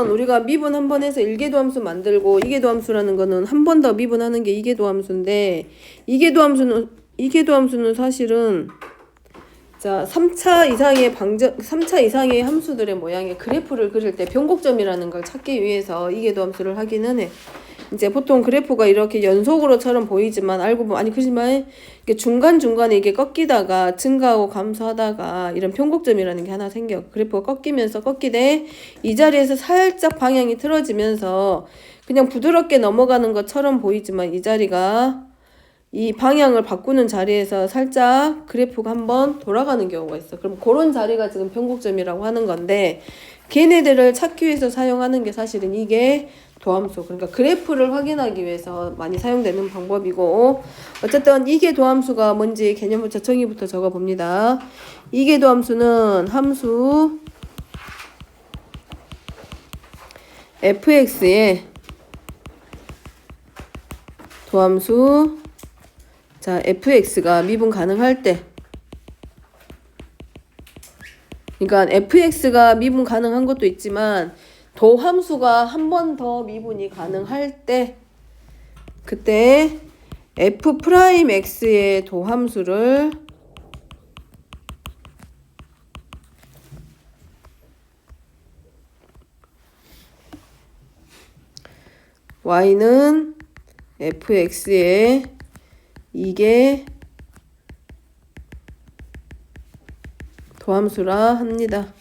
그러면 우리가 미분 한 번 해서 일계도함수 만들고 이계도함수라는 거는 한 번 더 미분하는 게 이계도함수인데 이계도함수는 사실은 자 3차 이상의 함수들의 모양의 그래프를 그릴 때 변곡점이라는 걸 찾기 위해서 이계도함수를 하기는 해. 이제 보통 그래프가 이렇게 연속으로처럼 보이지만 알고 보면 아니 그렇지만 이게 중간중간에 이게 꺾이다가 증가하고 감소하다가 이런 변곡점이라는 게 하나 생겨. 그래프가 꺾이면서 꺾이되 이 자리에서 살짝 방향이 틀어지면서 그냥 부드럽게 넘어가는 것처럼 보이지만 이 자리가 이 방향을 바꾸는 자리에서 살짝 그래프가 한번 돌아가는 경우가 있어. 그럼 그런 자리가 지금 변곡점이라고 하는 건데 걔네들을 찾기 위해서 사용하는 게 사실은 이게 도함수. 그러니까 그래프를 확인하기 위해서 많이 사용되는 방법이고 어쨌든 이게 도함수가 뭔지 개념부터 정의부터 적어봅니다. 이게 도함수는 함수 fx의 도함수 자 fx가 미분 가능할 때 그러니까 fx가 미분 가능한 것도 있지만 도함수가 한 번 더 미분이 가능할 때 그때 f'x의 도함수를 y는 fx의 이게 도함수라 합니다.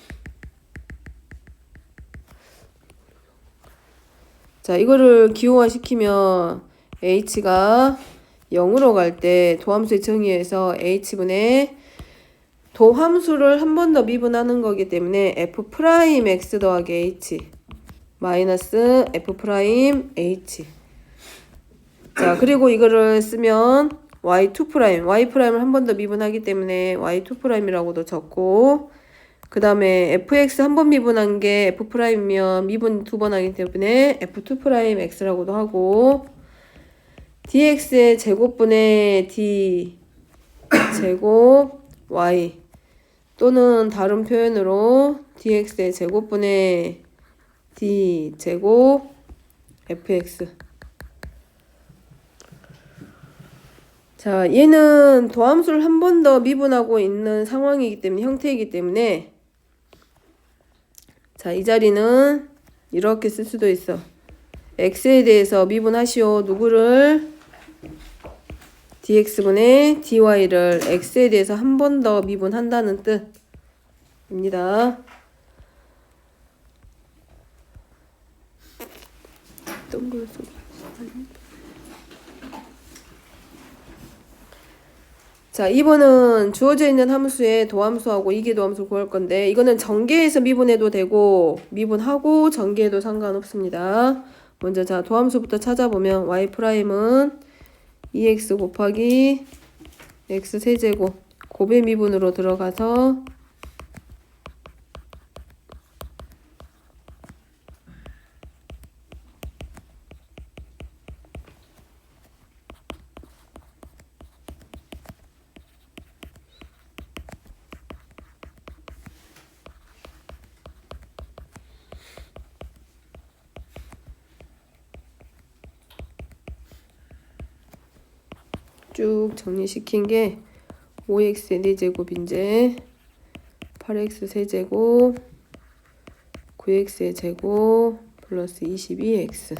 자, 이거를 기호화시키면 h가 0으로 갈 때 도함수의 정의에서 h분의 도함수를 한 번 더 미분하는 거기 때문에 f'x 더하기 h 마이너스 f'h 자, 그리고 이거를 쓰면 y2', y'을 한 번 더 미분하기 때문에 y2'이라고도 적고 그 다음에 fx 한 번 미분한 게 f'이면 미분 두 번 하기 때문에 f2'x라고도 하고 dx의 제곱분의 d 제곱 y 또는 다른 표현으로 dx의 제곱분의 d 제곱 fx 자, 얘는 도함수를 한 번 더 미분하고 있는 상황이기 때문에 형태이기 때문에 자, 이 자리는 이렇게 쓸 수도 있어. x에 대해서 미분하시오. 누구를? dx분의 dy를 x에 대해서 한 번 더 미분한다는 뜻입니다. 자, 2번은 주어져 있는 함수의 도함수하고 이계도함수 구할 건데 이거는 전개해서 미분해도 되고 미분하고 전개해도 상관없습니다. 먼저 자 도함수부터 찾아보면 y'은 2x 곱하기 x 세제곱 곱의 미분으로 들어가서 쭉 정리시킨 게 5x의 4제곱인데 8x 세제곱 9x의 제곱 플러스 22x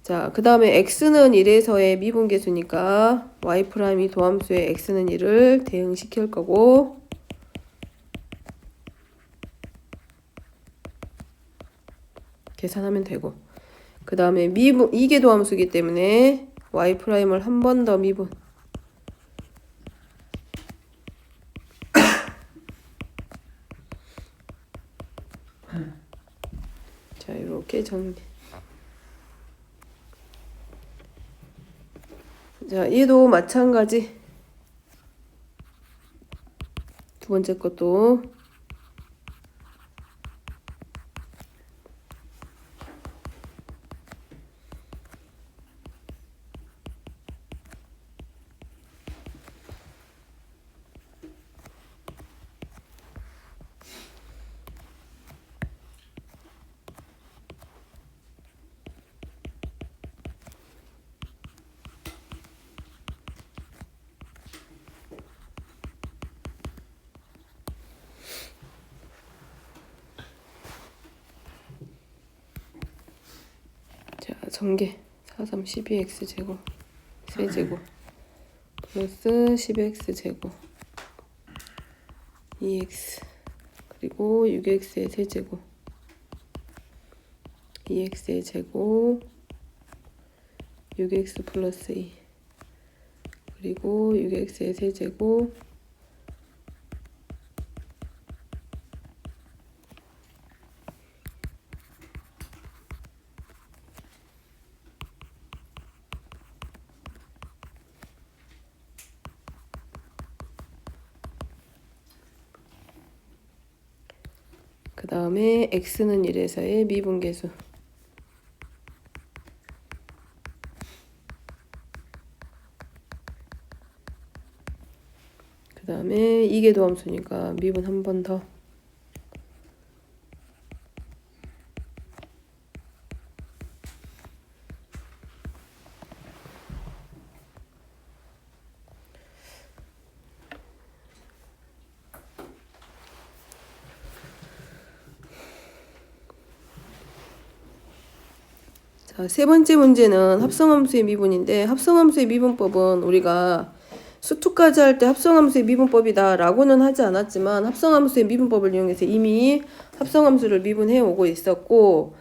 자, 그 다음에 x는 1에서의 미분계수니까 y'이 도함수의 x는 1을 대응시킬 거고 계산하면 되고 그 다음에 미분 이게 도함수이기 때문에 y'을 한 번 더 미분 자 이렇게 정리 자 얘도 마찬가지 두 번째 것도 전개 4, 3, 12x제곱 세제곱 플러스 10x제곱 2x 그리고 6x의 세제곱 2x의 제곱 6x 플러스 2 그리고 6x의 세제곱 그 다음에 x는 1에서의 미분계수 그 다음에 이게 도함수니까 미분 한 번 더 자, 세 번째 문제는 합성함수의 미분인데 합성함수의 미분법은 우리가 수투까지 할 때 합성함수의 미분법이다 라고는 하지 않았지만 합성함수의 미분법을 이용해서 이미 합성함수를 미분해 오고 있었고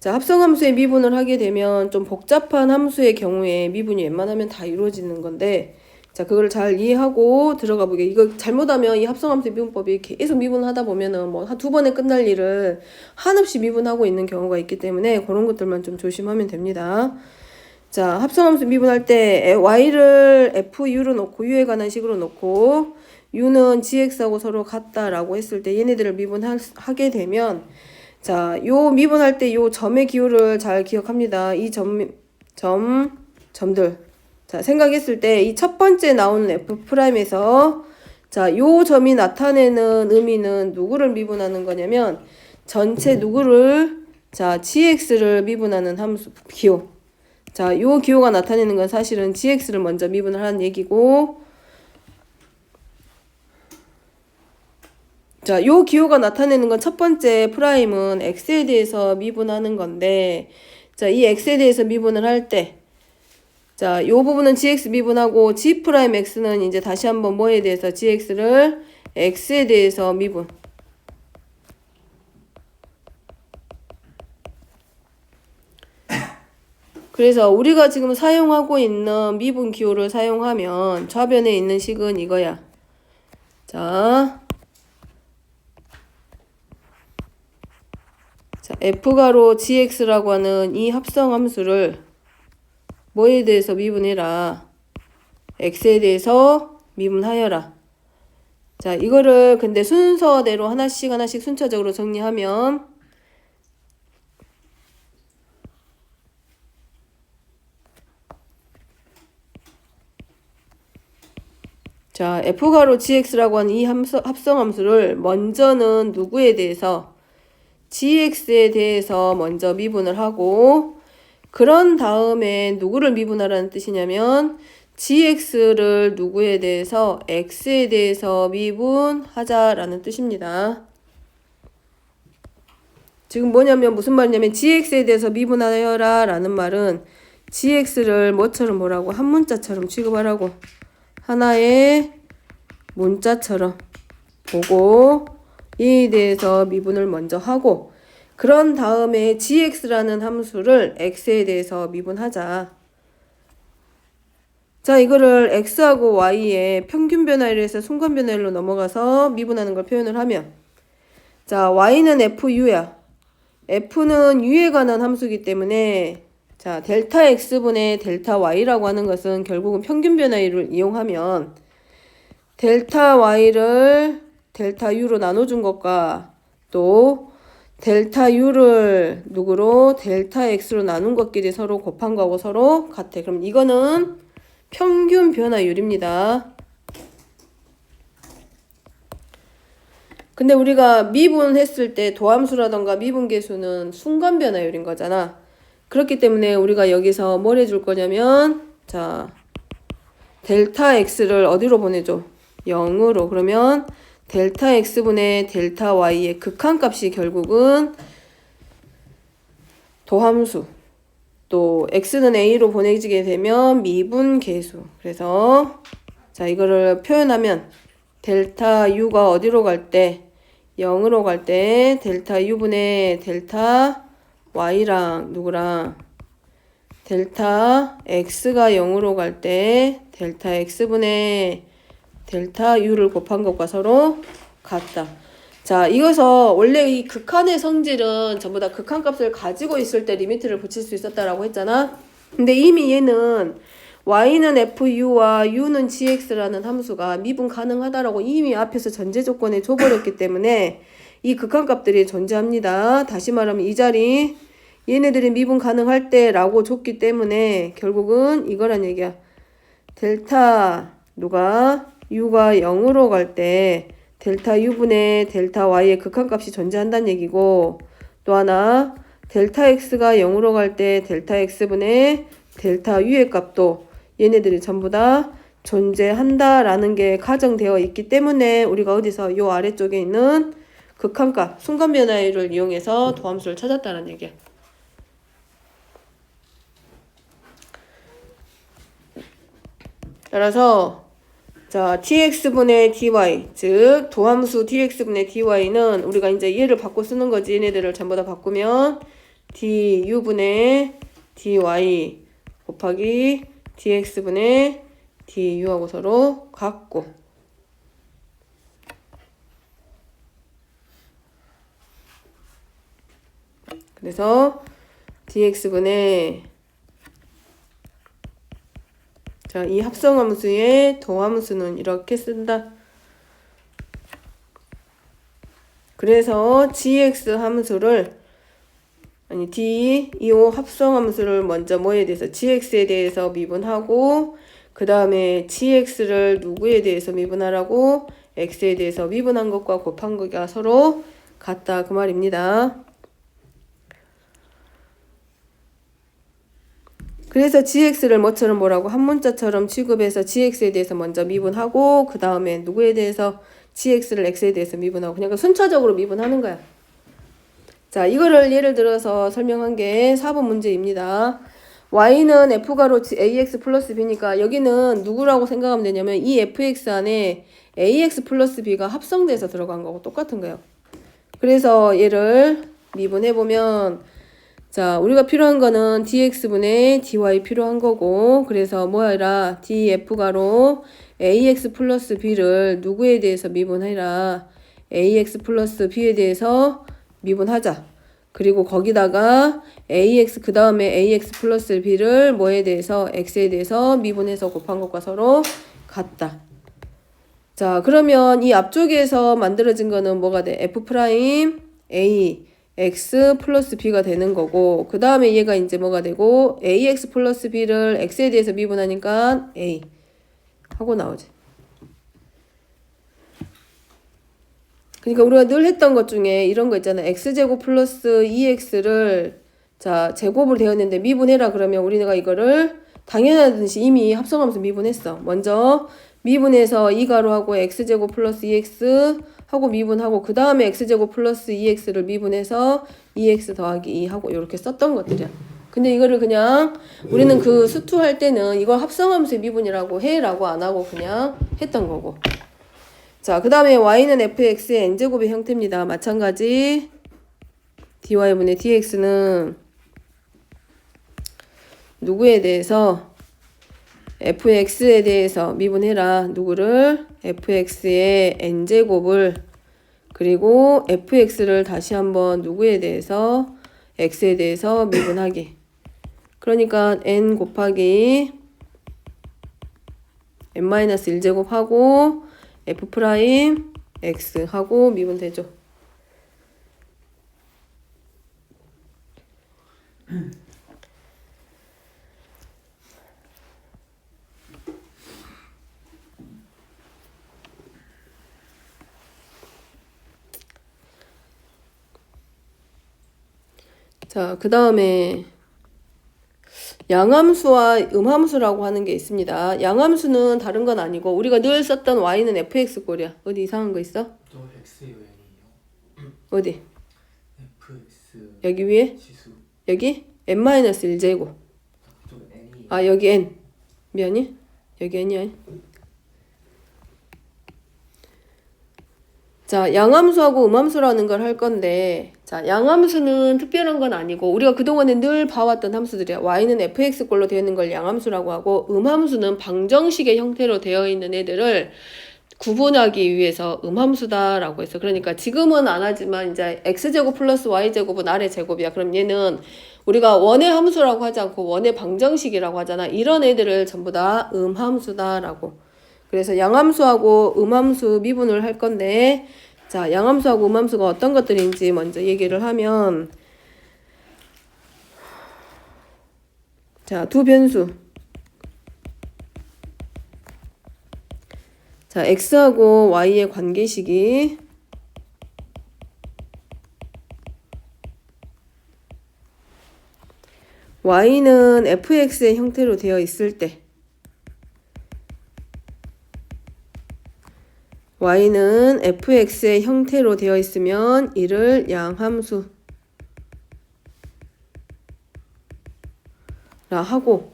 자, 합성함수의 미분을 하게 되면 좀 복잡한 함수의 경우에 미분이 웬만하면 다 이루어지는 건데 자, 그걸 잘 이해하고 들어가 보게. 이거 잘못하면 이 합성함수의 미분법이 계속 미분하다 보면은 뭐 한 두 번에 끝날 일을 한없이 미분하고 있는 경우가 있기 때문에 그런 것들만 좀 조심하면 됩니다. 자, 합성함수 미분할 때 y를 fu로 놓고 u에 관한 식으로 놓고 u는 gx하고 서로 같다라고 했을 때 얘네들을 미분하게 되면 자, 요 미분할 때 요 점의 기호를 잘 기억합니다. 이 점들. 자, 생각했을 때 이 첫 번째 나오는 f'에서 자, 요 점이 나타내는 의미는 누구를 미분하는 거냐면 전체 누구를 자, gx를 미분하는 함수 기호. 자, 요 기호가 나타내는 건 사실은 gx를 먼저 미분을 하는 얘기고 자, 요 기호가 나타내는 건 첫 번째 프라임은 x에 대해서 미분하는 건데 자, 이 x에 대해서 미분을 할 때 자, 요 부분은 gx 미분하고 g 프라임 x는 이제 다시 한번 뭐에 대해서 gx를 x에 대해서 미분. 그래서 우리가 지금 사용하고 있는 미분 기호를 사용하면 좌변에 있는 식은 이거야. 자, f가로 gx라고 하는 이 합성 함수를 뭐에 대해서 미분해라. x에 대해서 미분하여라. 자, 이거를 근데 순서대로 하나씩 순차적으로 정리하면 자, f가로 gx라고 하는 이 합성함수를 먼저는 누구에 대해서 gx에 대해서 먼저 미분을 하고 그런 다음에 누구를 미분하라는 뜻이냐면 gx를 누구에 대해서 x에 대해서 미분하자라는 뜻입니다. 지금 뭐냐면 무슨 말이냐면 gx에 대해서 미분하여라 라는 말은 gx를 뭐처럼 뭐라고 한 문자처럼 취급하라고 하나의 문자처럼 보고 이에 대해서 미분을 먼저 하고 그런 다음에 gx라는 함수를 x에 대해서 미분하자. 자, 이거를 x하고 y의 평균 변화율에서 순간 변화율로 넘어가서 미분하는 걸 표현을 하면 자, y는 fu야. f는 u에 관한 함수이기 때문에 자, 델타 x분의 델타 y라고 하는 것은 결국은 평균 변화율을 이용하면 델타 y를 델타 u로 나눠준 것과 또 델타 u를 누구로 델타 x로 나눈 것끼리 서로 곱한 거하고 서로 같아. 그럼 이거는 평균 변화율입니다. 근데 우리가 미분했을 때 도함수라던가 미분계수는 순간 변화율인 거잖아. 그렇기 때문에 우리가 여기서 뭘 해줄 거냐면 자, 델타 x를 어디로 보내줘? 0으로. 그러면 델타 x분의 델타 y의 극한값이 결국은 도함수 또 x는 a로 보내지게 되면 미분 계수. 그래서 자 이거를 표현하면 델타 u가 어디로 갈 때 0으로 갈 때 델타 u분의 델타 y랑 누구랑 델타 x가 0으로 갈 때 델타 x분의 델타 u를 곱한 것과 서로 같다. 자, 이거서 원래 이 극한의 성질은 전부 다 극한값을 가지고 있을 때 리미트를 붙일 수 있었다라고 했잖아. 근데 이미 얘는 y는 fu와 u는 gx라는 함수가 미분 가능하다라고 이미 앞에서 전제 조건에 줘버렸기 때문에 이 극한값들이 존재합니다. 다시 말하면 이 자리 얘네들이 미분 가능할 때라고 줬기 때문에 결국은 이거란 얘기야. 델타 누가 u가 0으로 갈 때 델타 u분의 델타 y의 극한값이 존재한다는 얘기고 또 하나 델타 x가 0으로 갈 때 델타 x분의 델타 u의 값도 얘네들이 전부 다 존재한다라는 게 가정되어 있기 때문에 우리가 어디서 요 아래쪽에 있는 극한값 순간변화율을 이용해서 도함수를 찾았다는 얘기야. 따라서 자 tx분의 dy 즉 도함수 tx분의 dy는 우리가 이제 얘를 바꿔 쓰는 거지. 얘네들을 전부 다 바꾸면 du분의 dy 곱하기 dx분의 du하고 서로 같고 그래서 dx분의 자, 이 합성함수의 도함수는 이렇게 쓴다. 그래서 gx 함수를 아니 d25 합성함수를 먼저 뭐에 대해서 gx에 대해서 미분하고 그 다음에 gx를 누구에 대해서 미분하라고 x에 대해서 미분한 것과 곱한 것이 서로 같다 그 말입니다. 그래서 gx를 뭐처럼 뭐라고 한 문자처럼 취급해서 gx에 대해서 먼저 미분하고 그 다음에 누구에 대해서 gx를 x에 대해서 미분하고 그냥 순차적으로 미분하는 거야. 자, 이거를 예를 들어서 설명한 게 4번 문제입니다. y는 f가로 ax 플러스 b니까 여기는 누구라고 생각하면 되냐면 이 fx 안에 ax 플러스 b가 합성돼서 들어간 거고 똑같은 거예요. 그래서 얘를 미분해보면 자, 우리가 필요한 거는 dx분의 dy 필요한 거고 그래서 뭐해라 df가로 ax 플러스 b를 누구에 대해서 미분해라 ax 플러스 b에 대해서 미분하자. 그리고 거기다가 ax 그 다음에 ax 플러스 b를 뭐에 대해서 x에 대해서 미분해서 곱한 것과 서로 같다. 자, 그러면 이 앞쪽에서 만들어진 거는 뭐가 돼? f 프라임 a x 플러스 b가 되는 거고 그 다음에 얘가 이제 뭐가 되고 ax 플러스 b를 x에 대해서 미분하니까 a 하고 나오지. 그러니까 우리가 늘 했던 것 중에 이런 거 있잖아. x제곱 플러스 2x를 자 제곱을 되었는데 미분해라 그러면 우리가 이거를 당연하듯이 이미 합성하면서 미분했어. 먼저 미분해서 2가로하고 x제곱 플러스 2x 하고 미분하고 그 다음에 x제곱 플러스 2x를 미분해서 2x 더하기 2 하고 이렇게 썼던 것들이야. 근데 이거를 그냥 우리는 그 수투할 때는 이걸 합성함수 미분이라고 해라고 안 하고 그냥 했던 거고. 자, 그 다음에 y는 fx의 n제곱의 형태입니다. 마찬가지 dy분의 dx는 누구에 대해서 fx에 대해서 미분해라. 누구를? fx의 n제곱을 그리고 fx를 다시 한번 누구에 대해서 x에 대해서 미분하기. 그러니까 n 곱하기 n-1제곱 하고 f 프라임 x 하고 미분되죠. 자, 그 다음에 양함수와 음함수라고 하는 게 있습니다. 양함수는 다른 건 아니고 우리가 늘 썼던 y는 fx 꼴이야. 어디 이상한 거 있어? 또 x의 요인이요. 어디? fx 여기 위에? 지수. 여기? n-1제곱 아, 여기 n. 미안해. 여기 n이야. 자, 양함수하고 음함수라는 걸 할 건데, 자, 양함수는 특별한 건 아니고, 우리가 그동안에 늘 봐왔던 함수들이야. y는 fx꼴로 되어 있는 걸 양함수라고 하고, 음함수는 방정식의 형태로 되어 있는 애들을 구분하기 위해서 음함수다라고 했어. 그러니까 지금은 안 하지만 이제 x제곱 플러스 y제곱은 아래 제곱이야. 그럼 얘는 우리가 원의 함수라고 하지 않고 원의 방정식이라고 하잖아. 이런 애들을 전부 다 음함수다라고. 그래서 양함수하고 음함수 미분을 할 건데, 자, 양함수하고 음함수가 어떤 것들인지 먼저 얘기를 하면, 자, 두 변수. 자, x하고 y의 관계식이 y는 fx의 형태로 되어 있을 때 y는 fx의 형태로 되어 있으면 이를 양함수라 하고,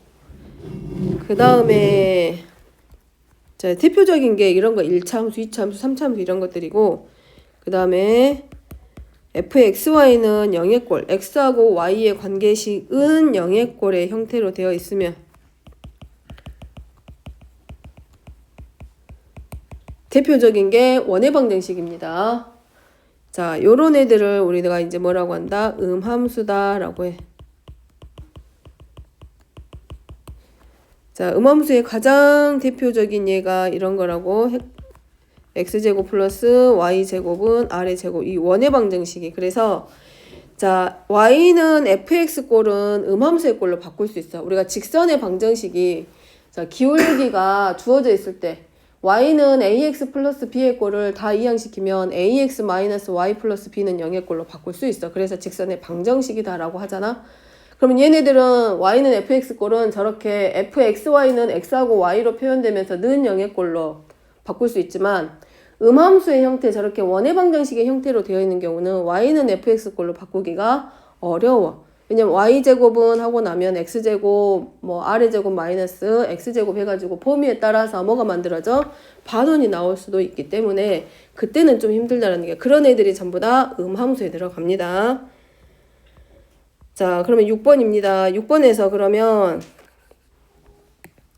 그 다음에 자, 대표적인 게 이런 거 1차 함수, 2차 함수, 3차 함수 이런 것들이고, 그 다음에 fxy는 영의꼴, x하고 y의 관계식은 영의꼴의 형태로 되어 있으면 대표적인 게 원의 방정식입니다. 자, 요런 애들을 우리가 이제 뭐라고 한다? 음함수다라고 해. 자, 음함수의 가장 대표적인 예가 이런 거라고. x제곱 플러스 y제곱은 a제곱. 이 원의 방정식이. 그래서 자, y는 fx꼴은 음함수의 꼴로 바꿀 수 있어. 우리가 직선의 방정식이, 자, 기울기가 주어져 있을 때 y는 ax 플러스 b의 꼴을 다 이항시키면 ax 마이너스 y 플러스 b는 0의 꼴로 바꿀 수 있어. 그래서 직선의 방정식이다라고 하잖아. 그러면 얘네들은 y는 fx꼴은 저렇게 fxy는 x하고 y로 표현되면서 는 0의 꼴로 바꿀 수 있지만, 음함수의 형태, 저렇게 원의 방정식의 형태로 되어 있는 경우는 y는 fx꼴로 바꾸기가 어려워. 왜냐면 y제곱은 하고 나면 x제곱, 뭐 a제곱 마이너스 x제곱 해가지고 범위에 따라서 뭐가 만들어져? 반원이 나올 수도 있기 때문에 그때는 좀 힘들다라는 게, 그런 애들이 전부 다 음함수에 들어갑니다. 자, 그러면 6번입니다. 6번에서 그러면,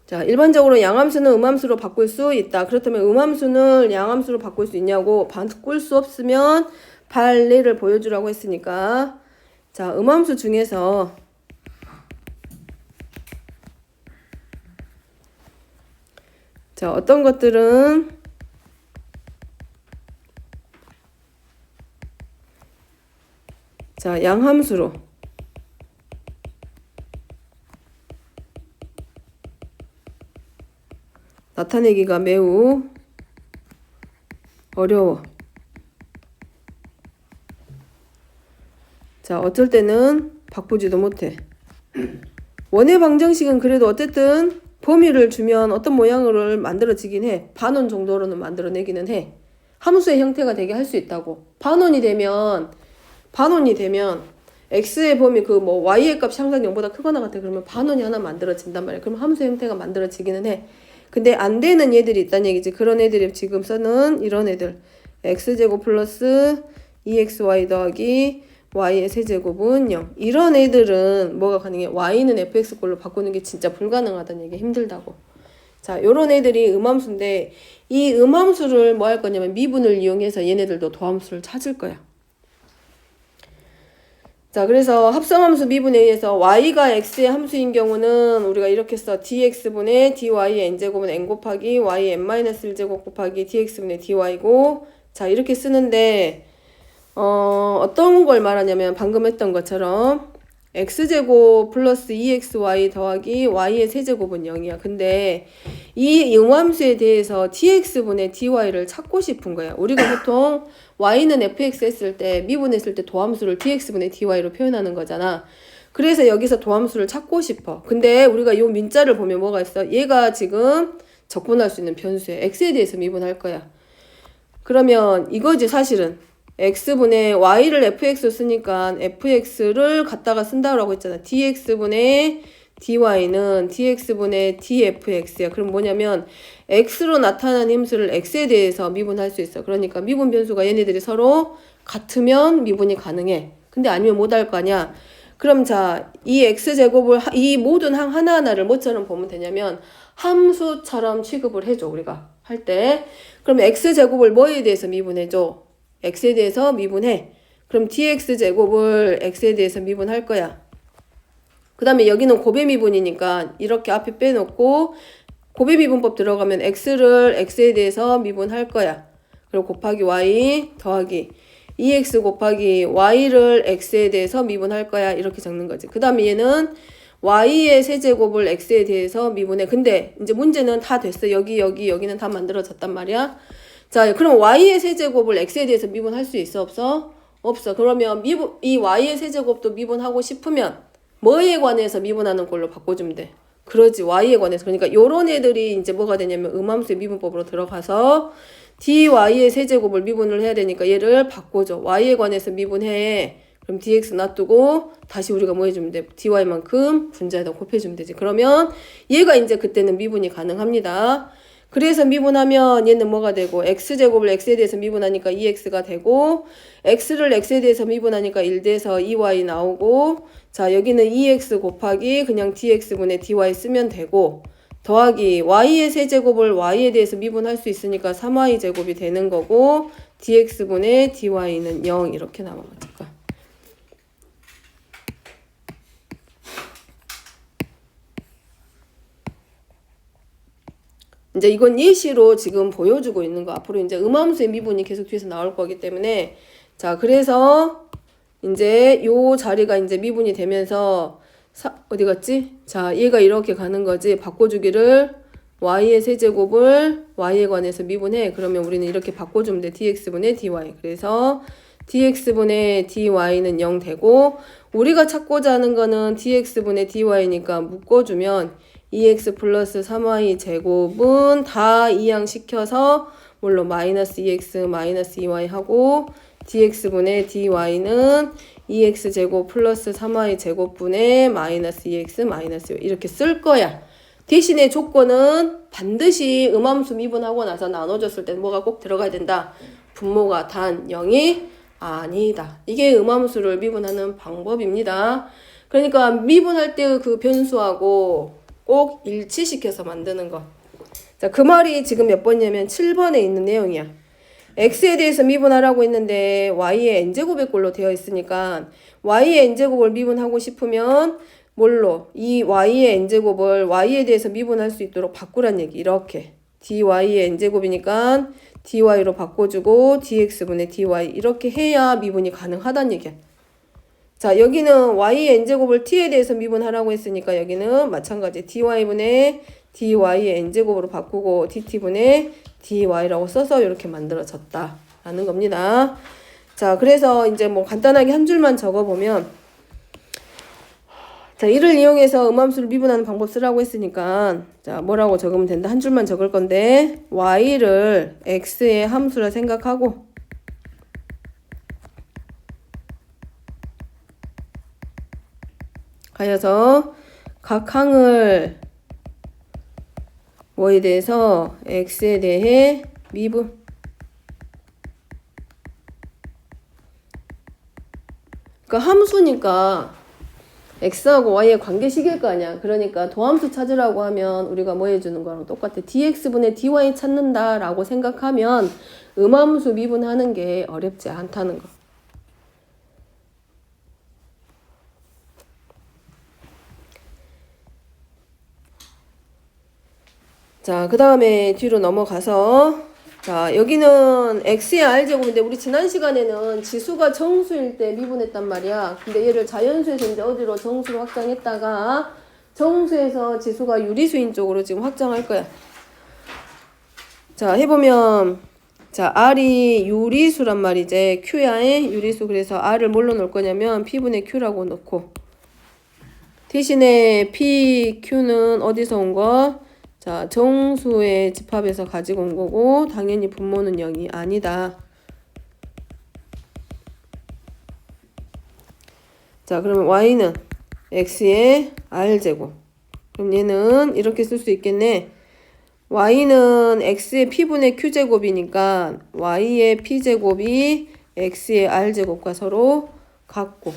자, 일반적으로 양함수는 음함수로 바꿀 수 있다. 그렇다면 음함수는 양함수로 바꿀 수 있냐고, 바꿀 수 없으면 발례를 보여주라고 했으니까, 자, 음함수 중에서 자, 어떤 것들은 자, 양함수로 나타내기가 매우 어려워. 자, 어쩔 때는 바꾸지도 못해. 원의 방정식은 그래도 어쨌든 범위를 주면 어떤 모양으로 만들어지긴 해. 반원 정도로는 만들어내기는 해. 함수의 형태가 되게 할 수 있다고. 반원이 되면 x의 범위 그 뭐 y의 값이 항상 0보다 크거나 같아. 그러면 반원이 하나 만들어진단 말이야. 그럼 함수의 형태가 만들어지기는 해. 근데 안 되는 얘들이 있다는 얘기지. 그런 애들이 지금 쓰는 이런 애들. x제곱 플러스 2xy 더하기 y의 세제곱은 0. 이런 애들은 뭐가 가능해? y는 fx꼴로 바꾸는 게 진짜 불가능하다는 얘기, 힘들다고. 자, 요런 애들이 음함수인데, 이 음함수를 뭐 할 거냐면 미분을 이용해서 얘네들도 도함수를 찾을 거야. 자, 그래서 합성함수 미분에 의해서 y가 x의 함수인 경우는 우리가 이렇게 써. dx분의 dy의 n제곱은 n 곱하기 y의 n-1제곱 곱하기 dx분의 dy고, 자, 이렇게 쓰는데 어떤 걸 말하냐면 방금 했던 것처럼 x제곱 플러스 2xy 더하기 y의 세제곱은 0이야. 근데 이 음함수에 대해서 dx분의 dy를 찾고 싶은 거야. 우리가 보통 y는 fx 했을 때, 미분했을 때 도함수를 dx분의 dy로 표현하는 거잖아. 그래서 여기서 도함수를 찾고 싶어. 근데 우리가 이 민자를 보면 뭐가 있어? 얘가 지금 적분할 수 있는 변수야. x에 대해서 미분할 거야. 그러면 이거지 사실은. x분의 y를 fx로 쓰니까 fx를 갖다가 쓴다고 했잖아. dx분의 dy는 dx분의 dfx야. 그럼 뭐냐면 x로 나타난 함수를 x에 대해서 미분할 수 있어. 그러니까 미분 변수가 얘네들이 서로 같으면 미분이 가능해. 근데 아니면 못 할 거 아니야. 그럼 자, 이 x제곱을 이 모든 항 하나하나를 뭐처럼 보면 되냐면 함수처럼 취급을 해줘. 우리가 할 때. 그럼 x제곱을 뭐에 대해서 미분해줘? x에 대해서 미분해. 그럼 dx제곱을 x에 대해서 미분할 거야. 그 다음에 여기는 고배미분이니까 이렇게 앞에 빼놓고 고배미분법 들어가면 x를 x에 대해서 미분할 거야. 그리고 곱하기 y 더하기 2x 곱하기 y를 x에 대해서 미분할 거야. 이렇게 적는 거지. 그 다음에 얘는 y의 세제곱을 x에 대해서 미분해. 근데 이제 문제는 다 됐어. 여기는 다 만들어졌단 말이야. 자, 그럼 y의 세제곱을 x에 대해서 미분할 수 있어? 없어? 없어. 그러면 이 y의 세제곱도 미분하고 싶으면 뭐에 관해서 미분하는 걸로 바꿔주면 돼. 그러지. y에 관해서. 그러니까 요런 애들이 이제 뭐가 되냐면 음함수의 미분법으로 들어가서 dy의 세제곱을 미분을 해야 되니까 얘를 바꿔줘. y에 관해서 미분해. 그럼 dx 놔두고 다시 우리가 뭐 해주면 돼? dy만큼 분자에다 곱해주면 되지. 그러면 얘가 이제 그때는 미분이 가능합니다. 그래서 미분하면 얘는 뭐가 되고 x제곱을 x에 대해서 미분하니까 2x가 되고 x를 x에 대해서 미분하니까 1 돼서 2y 나오고 자 여기는 2x 곱하기 그냥 dx분의 dy 쓰면 되고 더하기 y의 세제곱을 y에 대해서 미분할 수 있으니까 3y 제곱이 되는 거고 dx분의 dy는 0 이렇게 나와. 잠깐. 이제 이건 예시로 지금 보여주고 있는 거. 앞으로 이제 음함수의 미분이 계속 뒤에서 나올 거기 때문에 자 그래서 이제 요 자리가 이제 미분이 되면서 어디 갔지? 자 얘가 이렇게 가는 거지. 바꿔주기를 y의 세제곱을 y에 관해서 미분해. 그러면 우리는 이렇게 바꿔주면 돼. dx분의 dy. 그래서 dx분의 dy는 0 되고 우리가 찾고자 하는 거는 dx분의 dy니까 묶어주면 2x 플러스 3y 제곱은 다 이항시켜서 물론 마이너스 2x 마이너스 2y 하고 dx분의 dy는 2x 제곱 플러스 3y 제곱분의 마이너스 2x 마이너스 2y 이렇게 쓸 거야. 대신에 조건은 반드시 음함수 미분하고 나서 나눠줬을 때 뭐가 꼭 들어가야 된다. 분모가 단 0이 아니다. 이게 음함수를 미분하는 방법입니다. 그러니까 미분할 때 그 변수하고 꼭 일치시켜서 만드는 거. 자, 그 말이 지금 몇 번이냐면 7번에 있는 내용이야. x에 대해서 미분하라고 했는데 y의 n제곱의 꼴로 되어 있으니까 y의 n제곱을 미분하고 싶으면 뭘로? 이 y의 n제곱을 y에 대해서 미분할 수 있도록 바꾸란 얘기. 이렇게 dy의 n제곱이니까 dy로 바꿔주고 dx분의 dy 이렇게 해야 미분이 가능하다는 얘기야. 자 여기는 y의 n제곱을 t에 대해서 미분하라고 했으니까 여기는 마찬가지 dy분의 dy의 n제곱으로 바꾸고 dt분의 dy라고 써서 이렇게 만들어졌다 라는 겁니다. 자 그래서 이제 뭐 간단하게 한 줄만 적어보면 자 이를 이용해서 음함수를 미분하는 방법 쓰라고 했으니까 자 뭐라고 적으면 된다. 한 줄만 적을 건데 y를 x의 함수라 생각하고 하여서 각 항을 뭐에 대해서 x에 대해 미분 그러니까 함수니까 x하고 y의 관계식일 거 아니야. 그러니까 도함수 찾으라고 하면 우리가 뭐 해주는 거랑 똑같아. dx분의 dy 찾는다 라고 생각하면 음함수 미분하는 게 어렵지 않다는 거. 자, 그 다음에 뒤로 넘어가서 자, 여기는 x의 r제곱인데 우리 지난 시간에는 지수가 정수일 때 미분했단 말이야. 근데 얘를 자연수에서 이제 어디로 정수로 확장했다가 정수에서 지수가 유리수인 쪽으로 지금 확장할 거야. 자, 해보면 자, r이 유리수란 말이지. q야의 유리수. 그래서 r을 뭘로 놓을 거냐면 p분의 q라고 놓고 대신에 p, q는 어디서 온 거? 자, 정수의 집합에서 가지고 온 거고 당연히 분모는 0이 아니다. 자, 그러면 y는 x의 r제곱 그럼 얘는 이렇게 쓸 수 있겠네. y는 x의 p분의 q제곱이니까 y의 p제곱이 x의 r제곱과 서로 같고,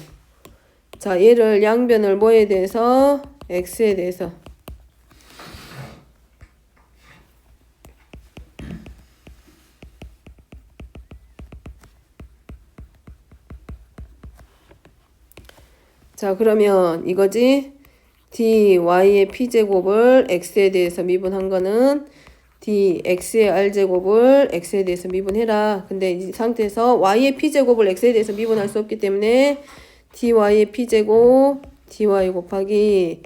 자, 얘를 양변을 뭐에 대해서? x에 대해서. 자, 그러면 이거지? dy의 p제곱을 x에 대해서 미분한 거는 dx의 r제곱을 x에 대해서 미분해라. 근데 이 상태에서 y의 p제곱을 x에 대해서 미분할 수 없기 때문에 dy의 p제곱 dy 곱하기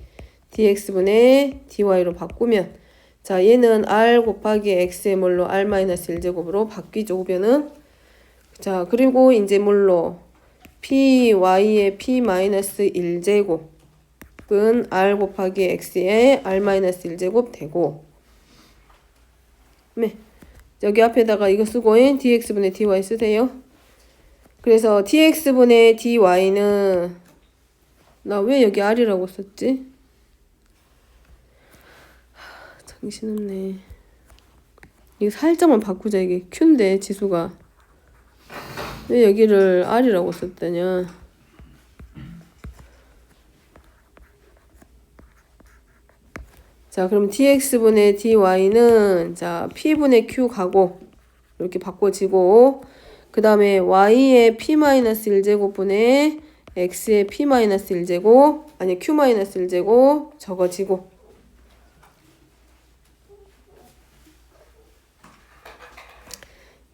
dx분의 dy로 바꾸면, 자, 얘는 r 곱하기 x의 뭘로 r-1제곱으로 바뀌죠, 우변은. 자, 그리고 이제 뭘로 py의 p-1제곱은 r 곱하기 x의 r-1제곱 되고, 네. 여기 앞에다가 이거 쓰고 dx분의 dy 쓰세요. 그래서 dx분의 dy는 나 왜 여기 r이라고 썼지? 정신없네. 이거 살짝만 바꾸자. 이게 q인데 지수가 왜 여기를 r이라고 썼다냐. 자, 그럼 dx분의 dy는 자 p분의 q 가고 이렇게 바꿔지고, 그 다음에 y의 p-1제곱분의 x의 p-1제곱 아니 q-1제곱 적어지고,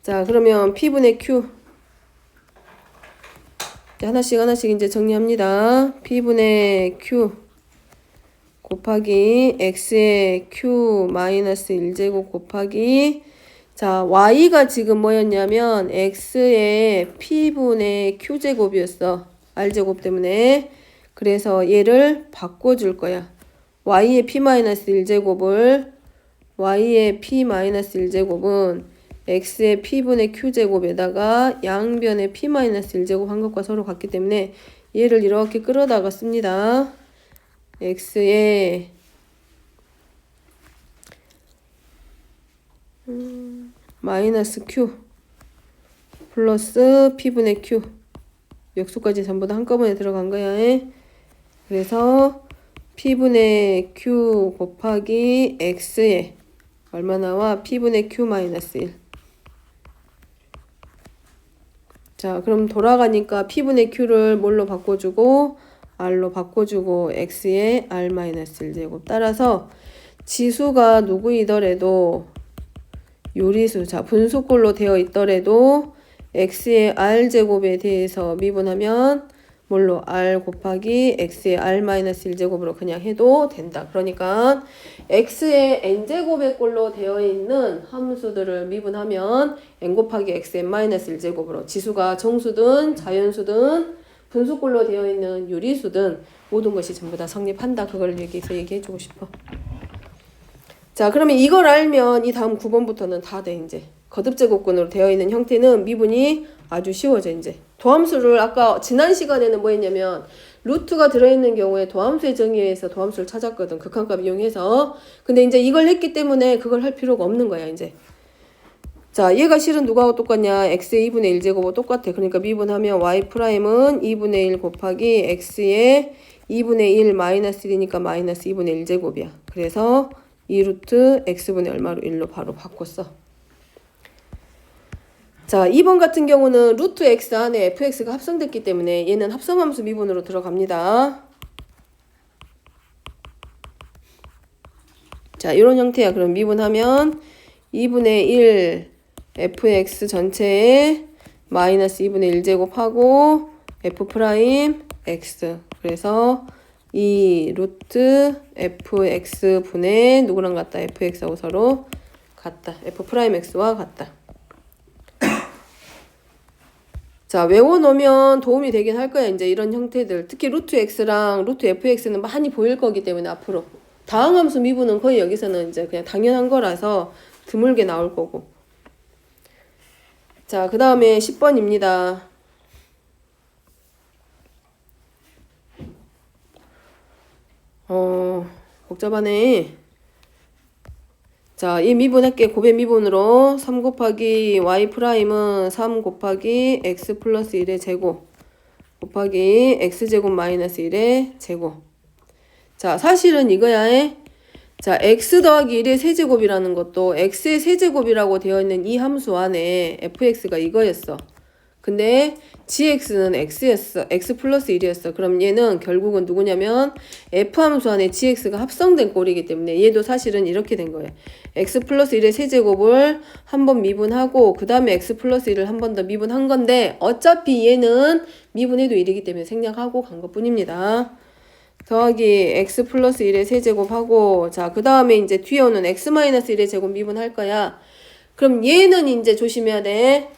자, 그러면 p분의 q 하나씩 이제 정리합니다. p분의 q 곱하기 x의 q-1제곱 곱하기, 자, y가 지금 뭐였냐면 x의 p분의 q제곱이었어. r제곱 때문에. 그래서 얘를 바꿔줄 거야. y의 p-1제곱을 y의 p-1제곱은 x의 p분의 q제곱에다가 양변의 p-1제곱 한 것과 서로 같기 때문에 얘를 이렇게 끌어다가 씁니다. x의 마이너스 q 플러스 p분의 q, 역수까지 전부 다 한꺼번에 들어간 거야. 그래서 p분의 q 곱하기 x에 얼마 나와? p분의 q 마이너스 1. 자, 그럼 돌아가니까 p분의 q를 뭘로 바꿔주고 r로 바꿔주고 x의 r-1제곱. 따라서 지수가 누구이더라도 요리수, 자, 분수꼴로 되어 있더라도 x의 r제곱에 대해서 미분하면 뭘로 r 곱하기 x의 r-1제곱으로 그냥 해도 된다. 그러니까 x의 n제곱의 꼴로 되어 있는 함수들을 미분하면 n 곱하기 x의 -1제곱으로 지수가 정수든 자연수든 분수꼴로 되어 있는 유리수든 모든 것이 전부 다 성립한다. 그걸 여기서 얘기해주고 싶어. 자, 그러면 이걸 알면 이 다음 9번부터는 다 돼. 이제 거듭제곱근으로 되어 있는 형태는 미분이 아주 쉬워져. 이제 도함수를 아까 지난 시간에는 뭐 했냐면 루트가 들어있는 경우에 도함수의 정의에서 도함수를 찾았거든. 극한값 이용해서. 근데 이제 이걸 했기 때문에 그걸 할 필요가 없는 거야. 이제 자, 얘가 실은 누구하고 똑같냐? x의 2분의 1제곱하고 똑같아. 그러니까 미분하면 y 프라임은 2분의 1 곱하기 x의 2분의 1 마이너스 1이니까 마이너스 2분의 1제곱이야. 그래서 2루트 x분의 얼마로 1로 바로 바꿨어. 자, 2번 같은 경우는 루트 x 안에 fx가 합성됐기 때문에 얘는 합성함수 미분으로 들어갑니다. 자, 이런 형태야. 그럼 미분하면 2분의 1 fx 전체에 마이너스 2분의 1제곱하고 f 프라임 x. 그래서 이 루트 fx 분의 누구랑 같다? fx하고 서로 같다. f 프라임 x와 같다. 자, 외워놓으면 도움이 되긴 할 거야. 이제 이런 형태들. 특히 루트 x랑 루트 fx는 많이 보일 거기 때문에 앞으로. 다항함수 미분은 거의 여기서는 이제 그냥 당연한 거라서 드물게 나올 거고. 자, 그 다음에 10번입니다. 복잡하네. 자, 이 미분할게. 곱의 미분으로 3 곱하기 y 프라임은 3 곱하기 x 플러스 1의 제곱 곱하기 x제곱 마이너스 1의 제곱. 자, 사실은 이거야. 자, x 더하기 1의 세제곱이라는 것도 x의 세제곱이라고 되어 있는 이 함수 안에 fx가 이거였어. 근데 gx는 x였어. x 플러스 1이었어. 그럼 얘는 결국은 누구냐면 f 함수 안에 gx가 합성된 꼴이기 때문에 얘도 사실은 이렇게 된 거예요. x 플러스 1의 세제곱을 한 번 미분하고 그 다음에 x 플러스 1을 한 번 더 미분한 건데 어차피 얘는 미분해도 1이기 때문에 생략하고 간 것뿐입니다. 더하기 x 플러스 1의 세제곱하고 자, 그 다음에 이제 뒤에 오는 x 마이너스 1의 제곱 미분할 거야. 그럼 얘는 이제 조심해야 돼.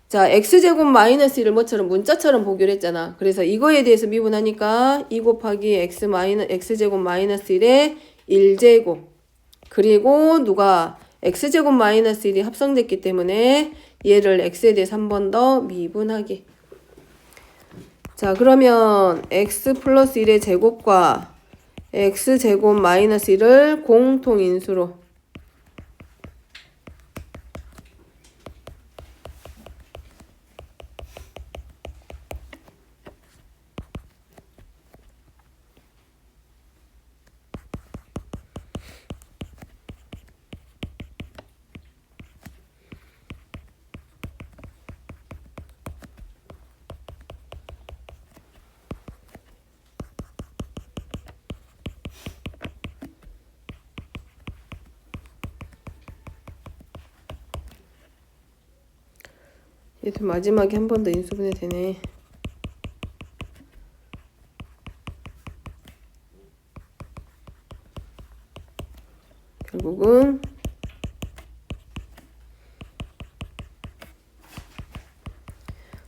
자, x제곱 마이너스 1을 뭐처럼 문자처럼 보기로 했잖아. 그래서 이거에 대해서 미분하니까 2 곱하기 x제곱 마이너스 1의 1제곱 그리고 누가 x제곱 마이너스 1이 합성됐기 때문에 얘를 x에 대해서 한 번 더 미분하기. 자, 그러면 x 플러스 1의 제곱과 x제곱 마이너스 1을 공통인수로 얘도 마지막에 한 번 더 인수분해 되네. 결국은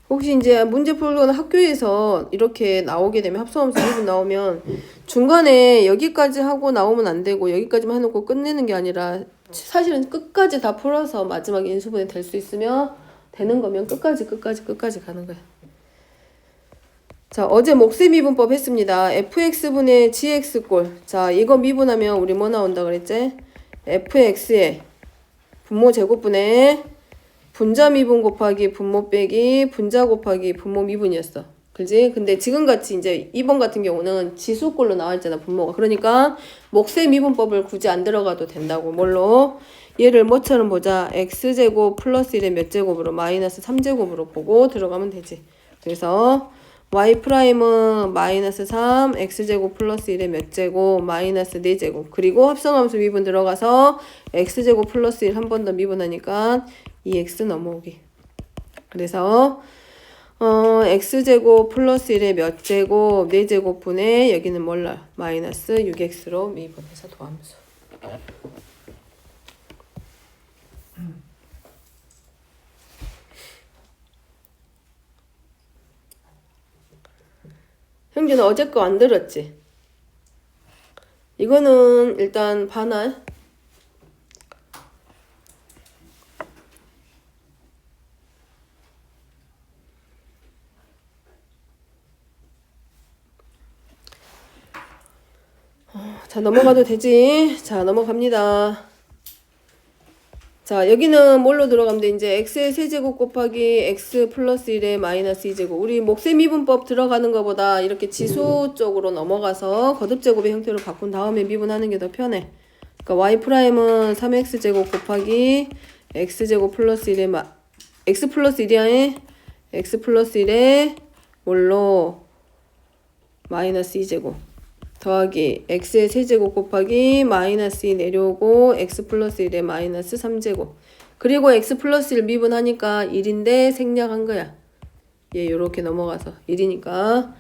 혹시 이제 문제 풀거나 학교에서 이렇게 나오게 되면 합성함수 미분 나오면 중간에 여기까지 하고 나오면 안 되고 여기까지만 해놓고 끝내는 게 아니라 사실은 끝까지 다 풀어서 마지막에 인수분해 될 수 있으면 되는 거면 끝까지 가는 거야. 자, 어제 몫의 미분법 했습니다. fx분의 gx꼴. 자, 이거 미분하면 우리 뭐 나온다 그랬지? fx의 분모 제곱분의 분자 미분 곱하기 분모 빼기 분자 곱하기 분모 미분이었어. 그지? 근데 지금같이 이제 2번 같은 경우는 지수꼴로 나와있잖아, 분모가. 그러니까 몫의 미분법을 굳이 안 들어가도 된다고. 뭘로? 얘를 뭐처럼 보자. x제곱 플러스 1의 몇 제곱으로 마이너스 3제곱으로 보고 들어가면 되지. 그래서 y 프라임은 마이너스 3 x제곱 플러스 1의 몇 제곱 마이너스 4제곱 그리고 합성함수 미분 들어가서 x제곱 플러스 1 한 번 더 미분하니까 2x 넘어오기. 그래서 x제곱 플러스 1의 몇 제곱 4제곱분의 여기는 몰라 마이너스 6x로 미분해서 도함수. 형제는 어제 거 안 들었지? 이거는 일단 반환. 자, 넘어가도 되지? 자, 넘어갑니다. 자, 여기는 뭘로 들어가면 돼? 이제 x의 세제곱 곱하기 x 플러스 1의 마이너스 2제곱. 우리 몫의 미분법 들어가는 것보다 이렇게 지수 쪽으로 넘어가서 거듭제곱의 형태로 바꾼 다음에 미분하는 게 더 편해. 그러니까 y 프라임은 3x제곱 곱하기 x제곱 플러스 1의 x 플러스 1이야. x 플러스 1의 뭘로 마이너스 2제곱. 더하기 x의 세제곱 곱하기 마이너스 2 내려오고 x 플러스 1의 마이너스 3제곱 그리고 x 플러스 1 미분하니까 1인데 생략한 거야. 얘 요렇게 넘어가서 1이니까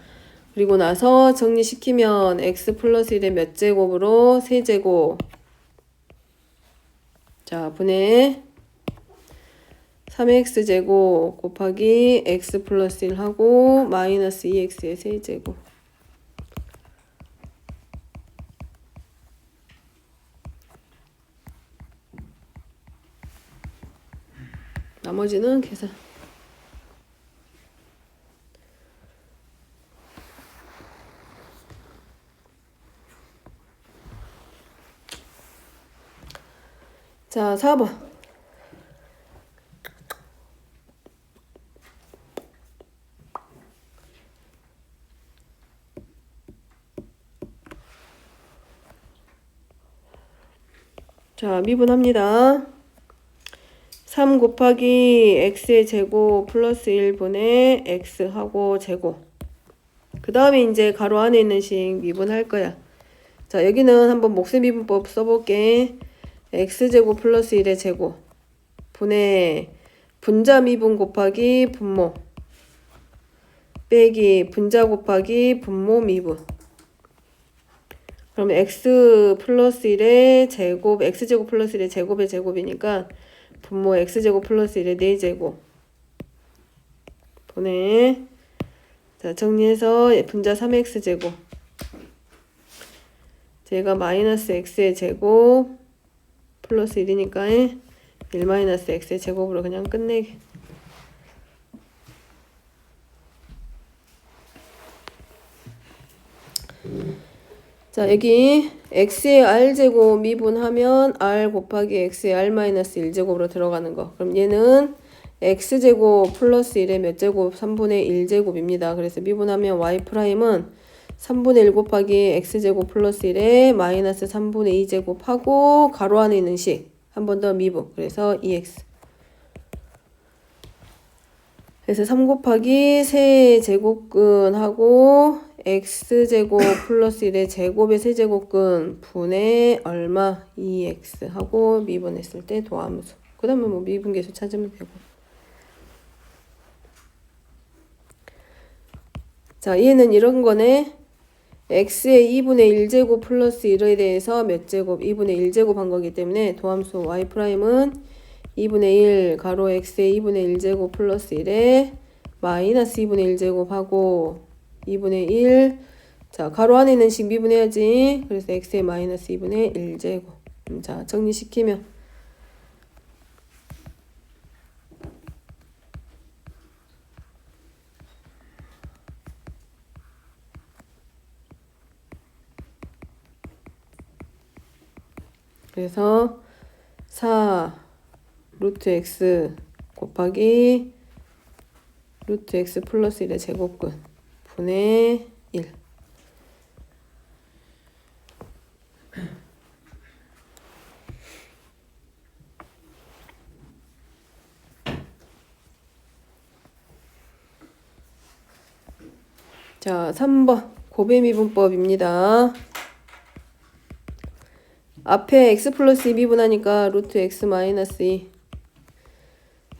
그리고 나서 정리시키면 x 플러스 1의 몇 제곱으로 세제곱 자 분의 3x제곱 곱하기 x 플러스 1 하고 마이너스 2x의 세제곱 나머지는 계산. 자, 4번. 자, 미분합니다. 3 곱하기 x의 제곱 플러스 1분의 x하고 제곱. 그 다음에 이제 가로 안에 있는 식 미분할 거야. 자, 여기는 한번 몫의 미분법 써볼게. x제곱 플러스 1의 제곱 분의 분자 미분 곱하기 분모 빼기 분자 곱하기 분모 미분. 그럼 x 플러스 1의 제곱, x제곱 플러스 1의 제곱의 제곱이니까 분모 x제곱 플러스 1의 4제곱 분의, 자, 정리해서 분자 3x제곱 제가 마이너스 x의 제곱 플러스 1이니까 1 마이너스 x의 제곱으로 그냥 끝내기. 자, 여기 x의 r제곱 미분하면 r 곱하기 x의 r 마이너스 1제곱으로 들어가는 거. 그럼 얘는 x제곱 플러스 1의 몇 제곱? 3분의 1제곱입니다. 그래서 미분하면 y'은 3분의 1 곱하기 x제곱 플러스 1에 마이너스 3분의 2제곱 하고 가로 안에 있는 식 한 번 더 미분. 그래서 2x. 그래서 3 곱하기 세제곱근 하고 x제곱 플러스 1의 제곱의 세제곱근 분의 얼마? 2x 하고 미분했을 때 도함수. 그 다음에 뭐 미분계수 찾으면 되고. 자, 얘는 이런 거네. x의 2분의 1제곱 플러스 1에 대해서 몇 제곱? 2분의 1제곱 한 거기 때문에 도함수 y'은 2분의 1 가로 x의 2분의 1제곱 플러스 1에 마이너스 2분의 1제곱 하고 2분의 1, 자, 가로 안에 있는 식 미분해야지. 그래서 x의 마이너스 2분의 1제곱. 자, 정리시키면 그래서 4 루트 x 곱하기 루트 x 플러스 1의 제곱근 분의 1. 자, 3번 곱해미분법입니다. 앞에 x 플러스 2 미분하니까 루트 x 마이너스 2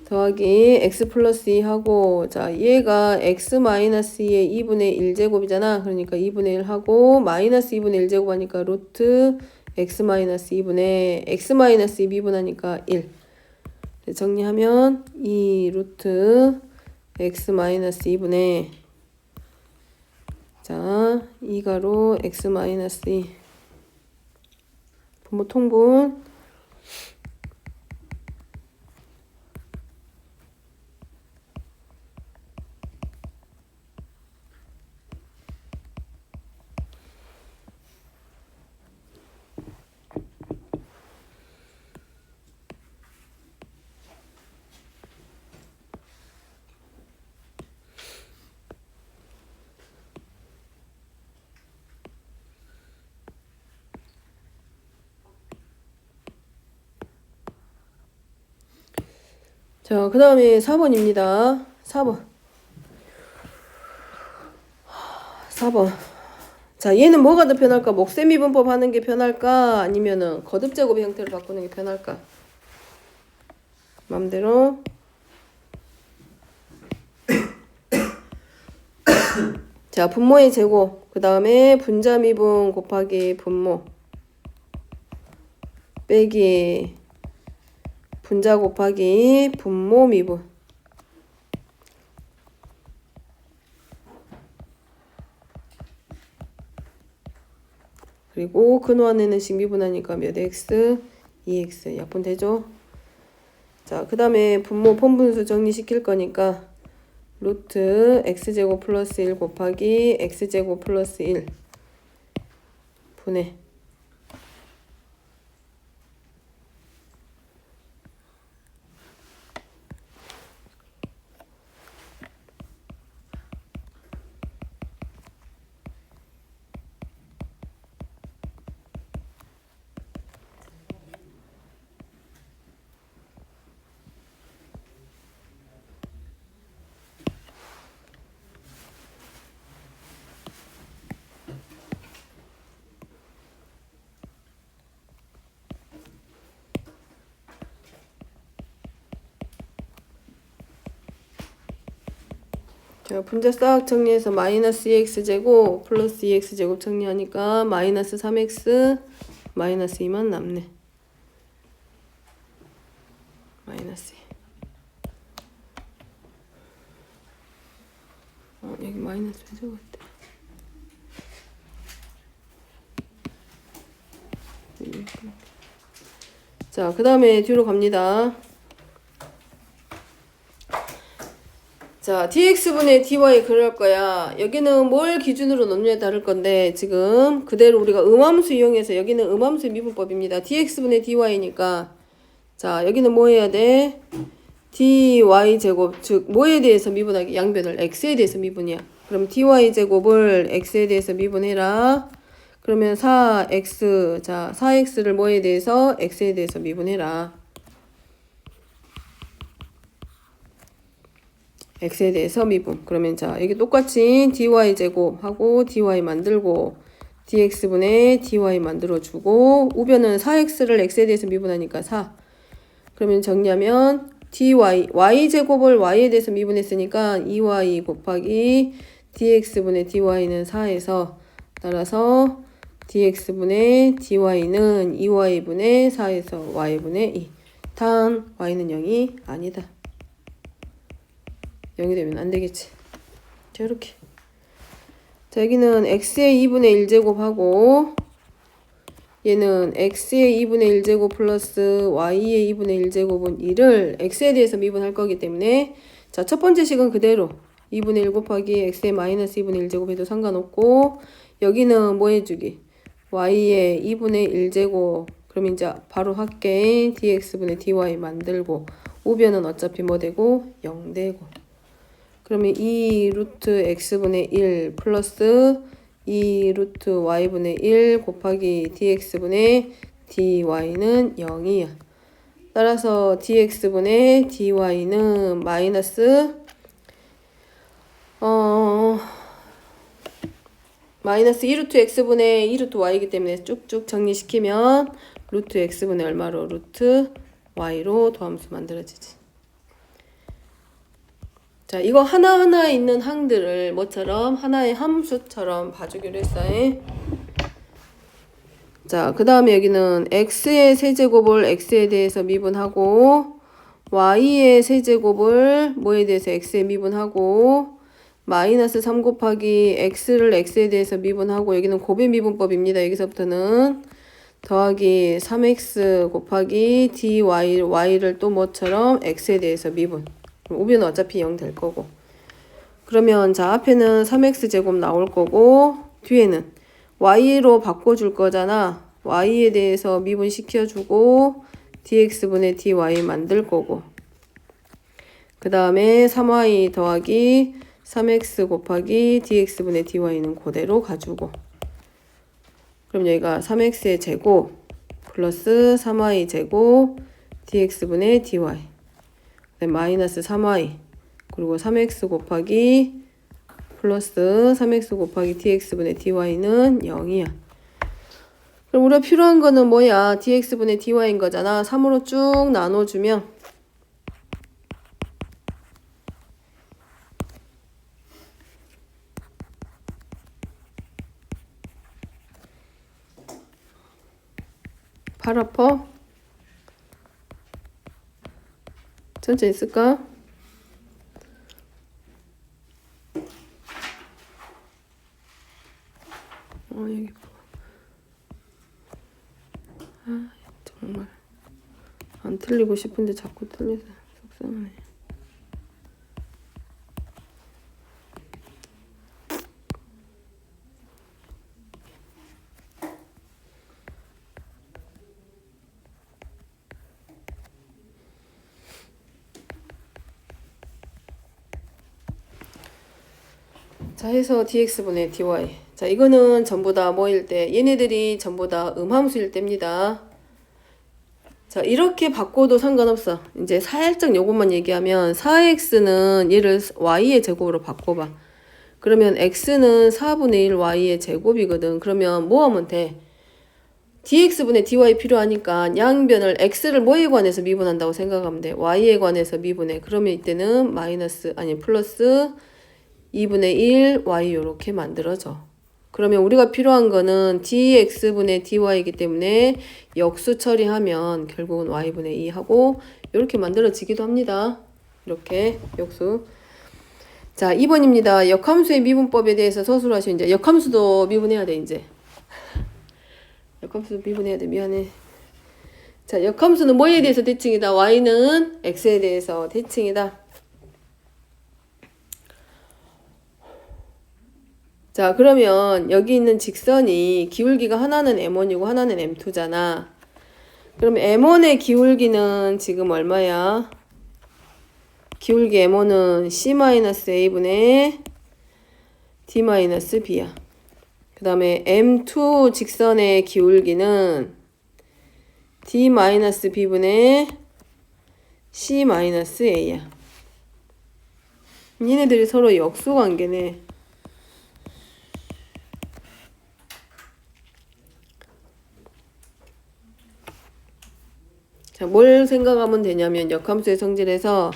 더하기 x 플러스 2 하고, 자, 얘가 x 마이너스 2의 2분의 1제곱이잖아. 그러니까 2분의 1 하고 마이너스 2분의 1제곱 하니까 루트 x 마이너스 2분의 x 마이너스 2 미분하니까 1. 정리하면 2 루트 x 마이너스 2분의, 자, 2가로 x 마이너스 2 분모 통분. 자, 그 다음에 4번입니다. 4번. 자, 얘는 뭐가 더 편할까? 몫의 미분법 하는 게 편할까? 아니면은 거듭 제곱 형태로 바꾸는 게 편할까? 맘대로. 자, 분모의 제곱. 그 다음에 분자 미분 곱하기 분모. 빼기 분자 곱하기 분모 미분. 그리고 근호 안에는 식 미분하니까 몇 x? 2x. 약분되죠? 자, 그 다음에 분모 폰분수 정리시킬 거니까 루트 x제곱 플러스 1 곱하기 x제곱 플러스 1 분의, 자, 분자 싹 정리해서 마이너스 2x제곱 플러스 2x제곱 정리하니까 마이너스 3x 마이너스 2만 남네. 마이너스 2. 여기 마이너스 왜 적었대? 자, 그 다음에 뒤로 갑니다. 자, dx분의 dy 그럴 거야. 여기는 뭘 기준으로 놓느냐에 따를 건데 지금 그대로 우리가 음함수 이용해서 여기는 음함수의 미분법입니다. dx분의 dy니까 자, 여기는 뭐 해야 돼? dy제곱, 즉 뭐에 대해서 미분하기? 양변을 x에 대해서 미분이야. 그럼 dy제곱을 x에 대해서 미분해라. 그러면 4x, 자 4x를 뭐에 대해서? x에 대해서 미분해라. x에 대해서 미분. 그러면 자 여기 똑같이 dy제곱하고 dy 만들고 dx분의 dy 만들어주고 우변은 4x를 x에 대해서 미분하니까 4. 그러면 정리하면 dy, y제곱을 y에 대해서 미분했으니까 2y 곱하기 dx분의 dy는 4에서 따라서 dx분의 dy는 2y분의 4에서 y분의 2. 단 y는 0이 아니다. 0이 되면 안 되겠지. 자, 이렇게. 자, 여기는 x의 2분의 1제곱하고 얘는 x의 2분의 1제곱 플러스 y의 2분의 1제곱은 2를 x에 대해서 미분할 거기 때문에 자, 첫 번째 식은 그대로 2분의 1 곱하기 x의 마이너스 2분의 1제곱 해도 상관없고 여기는 뭐 해주기? y의 2분의 1제곱 그럼 이제 바로 할게 dx분의 dy 만들고 우변은 어차피 뭐 되고? 0 되고 그러면 2 루트 x분의 1 플러스 2 루트 y분의 1 곱하기 dx분의 dy는 0이야. 따라서 dx분의 dy는 마이너스 마이너스 2 루트 x분의 2 루트 y이기 때문에 쭉쭉 정리시키면 루트 x분의 얼마로? 루트 y로 도함수 만들어지지. 자, 이거 하나하나 있는 항들을 뭐처럼? 하나의 함수처럼 봐주기로 했어요. 자, 그 다음에 여기는 x의 세제곱을 x에 대해서 미분하고 y의 세제곱을 뭐에 대해서 x에 미분하고 마이너스 3 곱하기 x를 x에 대해서 미분하고 여기는 곱의 미분법입니다. 여기서부터는 더하기 3x 곱하기 dy, y를 또 뭐처럼 x에 대해서 미분. 우변은 어차피 0 될 거고. 그러면 자 앞에는 3x제곱 나올 거고 뒤에는 y로 바꿔줄 거잖아. y에 대해서 미분시켜주고 dx분의 dy 만들 거고 그 다음에 3y 더하기 3x 곱하기 dx분의 dy는 그대로 가지고 그럼 여기가 3x의 제곱 플러스 3y 제곱 dx분의 dy 마이너스 3y 그리고 3x 곱하기 플러스 3x 곱하기 dx분의 dy는 0이야. 그럼 우리가 필요한 거는 뭐야? dx분의 dy인 거잖아. 3으로 쭉 나눠주면 팔 아파? 천천히 쓸까? 여기 정말 안 틀리고 싶은데 자꾸 틀려서 속상하네. 자 해서 dx분의 dy 자 이거는 전부 다 뭐일 때 얘네들이 전부 다 음함수일 때입니다. 자 이렇게 바꿔도 상관없어. 이제 살짝 요것만 얘기하면 4x는 얘를 y의 제곱으로 바꿔봐. 그러면 x는 4분의 1 y의 제곱이거든. 그러면 뭐 하면 돼? dx분의 dy 필요하니까 양변을 x를 뭐에 관해서 미분한다고 생각하면 돼. y에 관해서 미분해. 그러면 이때는 마이너스 아니 플러스 2분의 1 y 요렇게 만들어져. 그러면 우리가 필요한 거는 dx분의 dy이기 때문에 역수 처리하면 결국은 y분의 2 하고 이렇게 만들어지기도 합니다. 이렇게 역수. 자, 2번입니다. 역함수의 미분법에 대해서 서술을 하시면 이제 역함수도 미분해야 돼 이제. 역함수도 미분해야 돼. 미안해. 자, 역함수는 뭐에 대해서 대칭이다? y는 x에 대해서 대칭이다. 자, 그러면 여기 있는 직선이 기울기가 하나는 m1이고 하나는 m2잖아. 그럼 m1의 기울기는 지금 얼마야? 기울기 m1은 c-a분의 d-b야. 그 다음에 m2 직선의 기울기는 d-b분의 c-a야. 얘네들이 서로 역수 관계네. 자, 뭘 생각하면 되냐면 역함수의 성질에서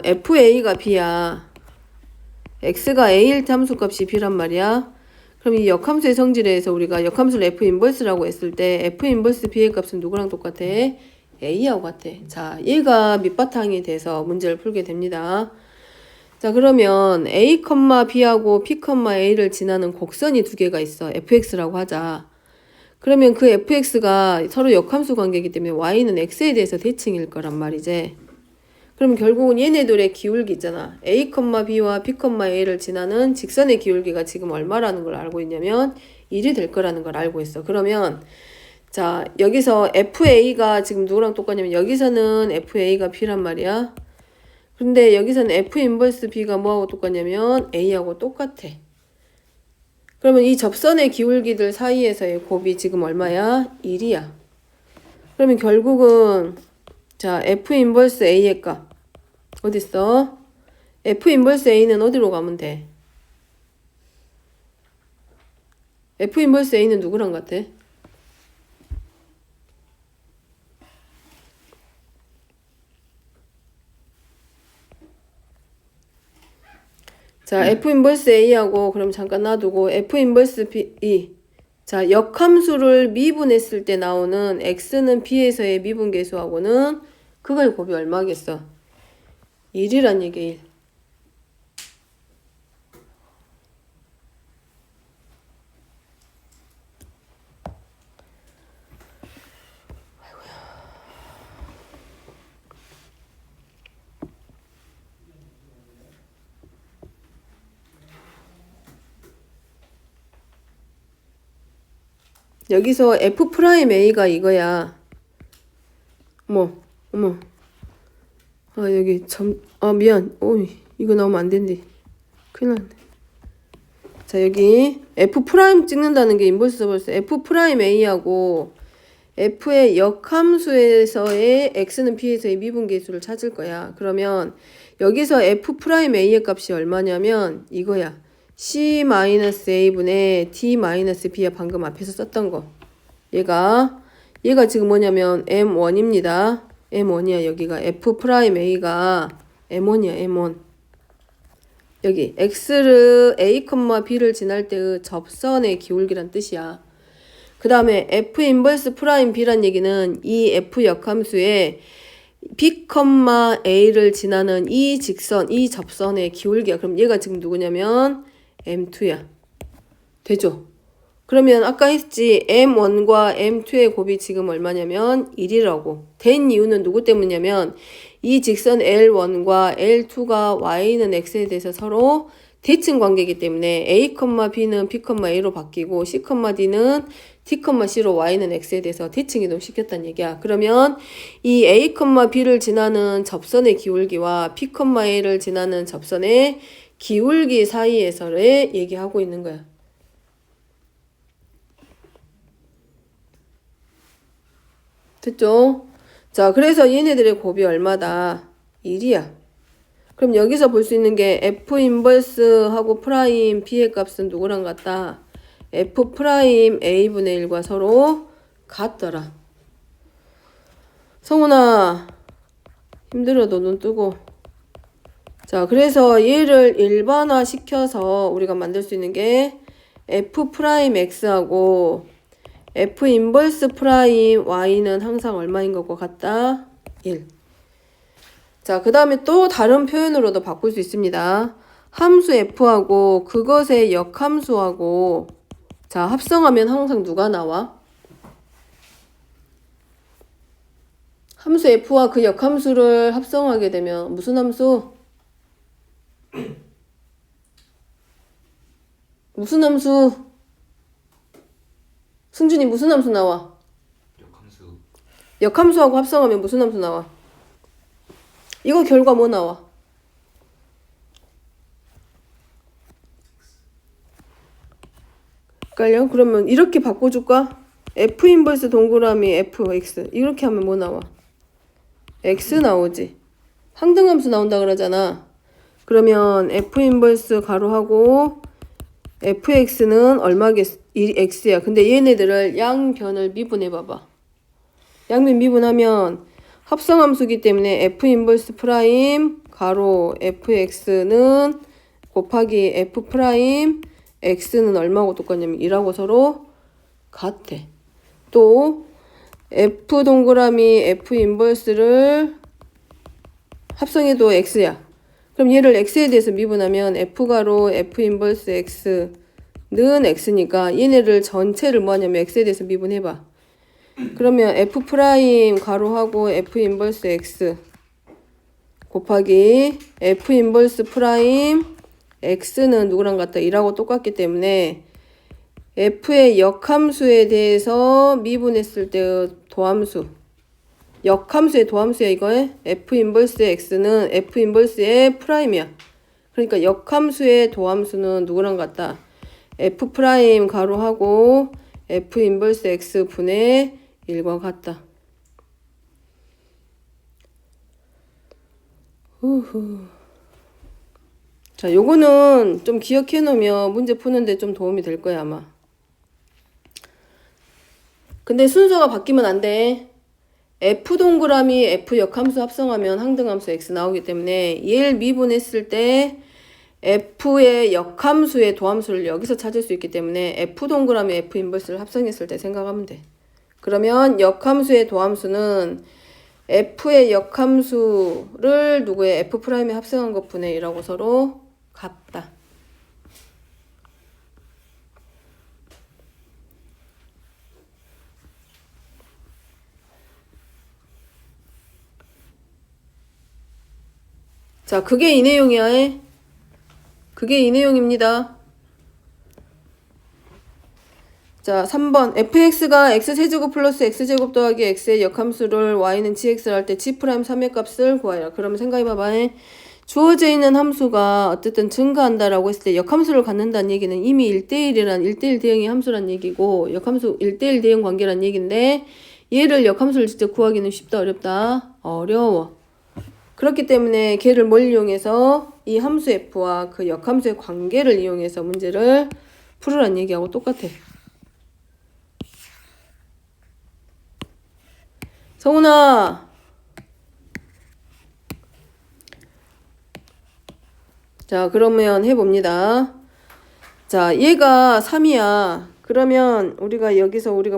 fa가 b야. x가 a일 때 함수값이 b란 말이야. 그럼 이 역함수의 성질에서 우리가 역함수를 f 인버스라고 했을 때 f 인버스 b의 값은 누구랑 똑같아? a하고 같아. 자, 얘가 밑바탕이 돼서 문제를 풀게 됩니다. 자, 그러면 a, b하고 p, a를 지나는 곡선이 두 개가 있어. fx라고 하자. 그러면 그 fx가 서로 역함수 관계이기 때문에 y는 x에 대해서 대칭일 거란 말이지. 그럼 결국은 얘네들의 기울기 있잖아. a, b와 p, a를 지나는 직선의 기울기가 지금 얼마라는 걸 알고 있냐면 1이 될 거라는 걸 알고 있어. 그러면 자, 여기서 fa가 지금 누구랑 똑같냐면 여기서는 fa가 b란 말이야. 근데 여기서는 f 인버스 b가 뭐하고 똑같냐면 a하고 똑같아. 그러면 이 접선의 기울기들 사이에서의 곱이 지금 얼마야? 1이야. 그러면 결국은 자, f 인버스 a의 값 어딨어? f 인버스 a는 어디로 가면 돼? f 인버스 a는 누구랑 같아? 자, f 인버스 a하고 그럼 잠깐 놔두고 f 인버스 b 자, 역함수를 미분했을 때 나오는 x는 b에서의 미분계수하고는 그거의 곱이 얼마겠어? 1이란 얘기야, 1. 여기서 f'a가 이거야. 어머. 아, 여기 미안. 오이, 이거 나오면 안 된대. 큰일 났네. 자, 여기 f' 찍는다는 게 인버스 써버렸어. f'a하고 f의 역함수에서의 x는 b에서의 미분계수를 찾을 거야. 그러면 여기서 f'a의 값이 얼마냐면 이거야. c-a분의 d-b야. 방금 앞에서 썼던 거. 얘가 지금 뭐냐면 m1입니다. m1이야. 여기가 f'a가 m1이야. m1. 여기 x를 a, b를 지날 때의 접선의 기울기란 뜻이야. 그 다음에 f 인버스 프라임 b란 얘기는 이 f 역함수에 b, a를 지나는 이 직선, 이 접선의 기울기야. 그럼 얘가 지금 누구냐면 m2야. 되죠? 그러면 아까 했지 m1과 m2의 곱이 지금 얼마냐면 1이라고. 된 이유는 누구 때문이냐면 이 직선 L1과 L2가 y는 x에 대해서 서로 대칭 관계이기 때문에 a, b는 p, a로 바뀌고 c, d는 t, c로 y는 x에 대해서 대칭 이동시켰다는 얘기야. 그러면 이 a, b를 지나는 접선의 기울기와 p, a를 지나는 접선의 기울기 사이에서를 얘기하고 있는 거야. 됐죠? 자, 그래서 얘네들의 곱이 얼마다? 1이야. 그럼 여기서 볼 수 있는 게 f 인버스하고 프라임 b의 값은 누구랑 같다? f 프라임 a분의 1과 서로 같더라. 성훈아, 힘들어도 눈 뜨고. 자, 그래서 얘를 일반화 시켜서 우리가 만들 수 있는 게 f 프라임 x하고 f 인버스 프라임 y는 항상 얼마인 것과 같다? 1. 자, 그 다음에 또 다른 표현으로도 바꿀 수 있습니다. 함수 f하고 그것의 역함수하고 자, 합성하면 항상 누가 나와? 함수 f와 그 역함수를 합성하게 되면 무슨 함수? 무슨 함수? 승준이 무슨 함수 나와? 역함수. 역함수하고 합성하면 무슨 함수 나와? 이거 결과 뭐 나와? 헷갈려? 그러면 이렇게 바꿔줄까? f 인버스 동그라미 fx 이렇게 하면 뭐 나와? x 나오지. 항등함수 나온다 그러잖아. 그러면 f 인버스 가로하고 fx는 얼마겠어? x야. 근데 얘네들을 양변을 미분해 봐봐. 양변 미분하면 합성함수기 때문에 f 인버스 프라임 가로 fx는 곱하기 f 프라임 x는 얼마고 똑같냐면 2라고 서로 같아. 또 f 동그라미 f 인버스를 합성해도 x야. 그럼 얘를 x에 대해서 미분하면 f 가로 f 인버스 x는 x니까 얘네를 전체를 뭐 하냐면 x에 대해서 미분해봐. 그러면 f 프라임 가로하고 f 인버스 x 곱하기 f 인버스 프라임 x는 누구랑 같다? 2라고 똑같기 때문에 f의 역함수에 대해서 미분했을 때 도함수 역함수의 도함수야 이거. f 인버스 x는 f 인버스의 프라임이야. 그러니까 역함수의 도함수는 누구랑 같다? f 프라임 가로하고 f 인버스 x 분의 1과 같다. 후후. 자, 요거는 좀 기억해 놓으면 문제 푸는데 좀 도움이 될 거야 아마. 근데 순서가 바뀌면 안 돼. f 동그라미 f 역함수 합성하면 항등함수 x 나오기 때문에 얘를 미분했을 때 f의 역함수의 도함수를 여기서 찾을 수 있기 때문에 f 동그라미 f 인버스를 합성했을 때 생각하면 돼. 그러면 역함수의 도함수는 f의 역함수를 누구의 f 프라임에 합성한 것 분의 1하고 서로 같다. 자, 그게 이 내용이야. 그게 이 내용입니다. 자, 3번 fx가 x세제곱 플러스 x제곱 더하기 x의 역함수를 y는 gx를 할 때 g 프라임 3의 값을 구하라. 그러면 생각해봐봐. 주어져 있는 함수가 어쨌든 증가한다라고 했을 때 역함수를 갖는다는 얘기는 이미 1대1이란 1대1 대응의 함수란 얘기고 역함수 1대1 대응 관계란 얘기인데 얘를 역함수를 직접 구하기는 쉽다 어렵다? 어려워. 그렇기 때문에 걔를 뭘 이용해서 이 함수 f와 그 역함수의 관계를 이용해서 문제를 풀으란 얘기하고 똑같아. 성훈아. 자, 그러면 해봅니다. 자, 얘가 3이야. 그러면 우리가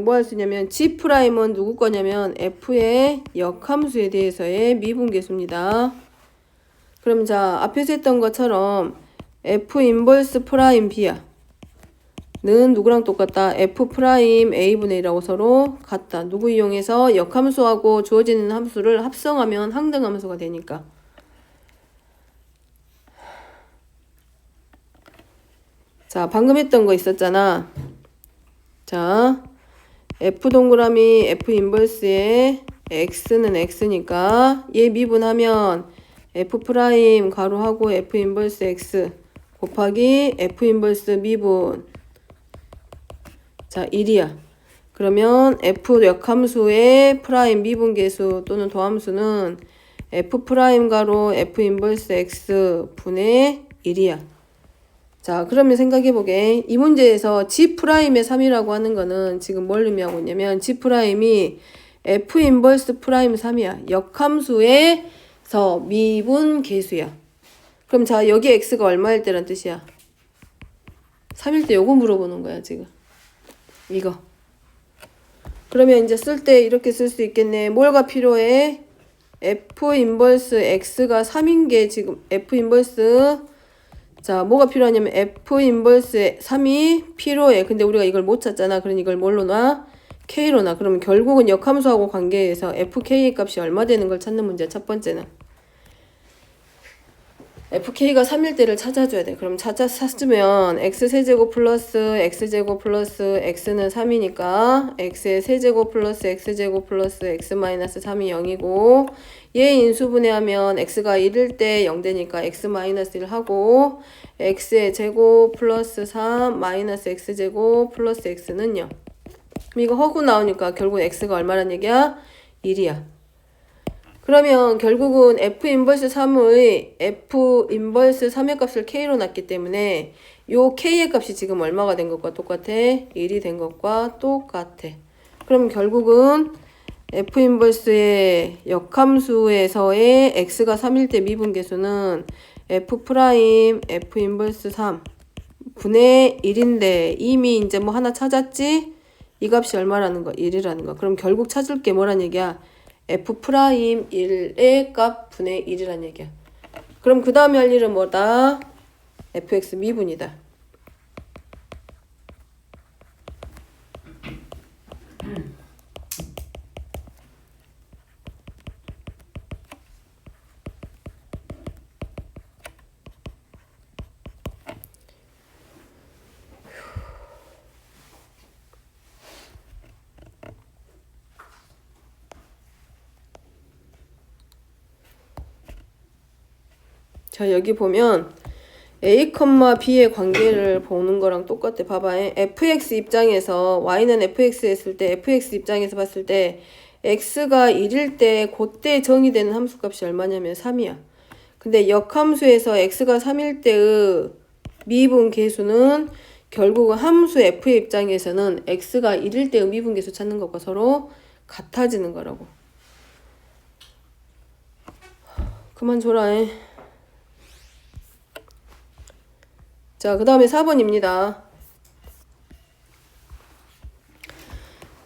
뭐 할 수 있냐면 g 프라임은 누구 거냐면 f의 역함수에 대해서의 미분계수입니다. 그럼 자, 앞에서 했던 것처럼 f 인버스 프라임 b야. 는 누구랑 똑같다? f 프라임 a분의 1하고 서로 같다. 누구 이용해서 역함수하고 주어지는 함수를 합성하면 항등함수가 되니까. 자, 방금 했던 거 있었잖아. 자, f 동그라미 f 인버스에 x는 x니까 얘 미분하면 f 프라임 가로하고 f 인버스 x 곱하기 f 인버스 미분 자 1이야. 그러면 f 역함수의 프라임 미분계수 또는 도함수는 f 프라임 가로 f 인버스 x 분의 1이야. 자, 그러면 생각해보게. 이 문제에서 g 프라임의 3이라고 하는 거는 지금 뭘 의미하고 있냐면 g 프라임이 f 인버스 프라임 3이야. 역함수에서 미분 계수야. 그럼 자, 여기 x가 얼마일 때란 뜻이야? 3일 때 요거 물어보는 거야, 지금. 이거. 그러면 이제 쓸 때 이렇게 쓸 수 있겠네. 뭘가 필요해? F 인버스 X가 3인 게 지금 F 인버스 자 뭐가 필요하냐면 F 인버스 3이 필요해. 근데 우리가 이걸 못 찾잖아. 그러니 이걸 뭘로 놔? K로 놔. 그러면 결국은 역함수하고 관계에서 FK의 값이 얼마 되는 걸 찾는 문제. 첫 번째는 FK가 3일 때를 찾아줘야 돼. 그럼 찾으면 X세제곱 플러스 X제곱 플러스 X는 3이니까 X의 세제곱 플러스 X제곱 플러스 X 마이너스 3이 0이고 얘 인수분해하면 X가 1일 때 0 되니까 X 마이너스 1 하고 X의 제곱 플러스 3 마이너스 X제곱 플러스 X는 0. 그럼 이거 허구 나오니까 결국 X가 얼마란 얘기야? 1이야. 그러면 결국은 F 인버스 3의 F 인버스 3의 값을 K로 놨기 때문에 요 K의 값이 지금 얼마가 된 것과 똑같아? 1이 된 것과 똑같아. 그럼 결국은 F 인버스의 역함수에서의 X가 3일 때 미분계수는 F 프라임 F 인버스 3 분의 1인데 이미 이제 뭐 하나 찾았지? 이 값이 얼마라는 거? 1이라는 거. 그럼 결국 찾을 게 뭐란 얘기야? F 프라임 1의 값 분의 1이란 얘기야. 그럼 그 다음에 할 일은 뭐다? fx 미분이다. 자, 여기 보면 A, B의 관계를 보는 거랑 똑같아. 봐봐. fx 입장에서 y는 fx 했을 때 fx 입장에서 봤을 때 x가 1일 때 그때 정의되는 함수값이 얼마냐면 3이야. 근데 역함수에서 x가 3일 때의 미분계수는 결국은 함수 f의 입장에서는 x가 1일 때의 미분계수 찾는 것과 서로 같아지는 거라고. 그만 줘라. 자, 그 다음에 4번입니다.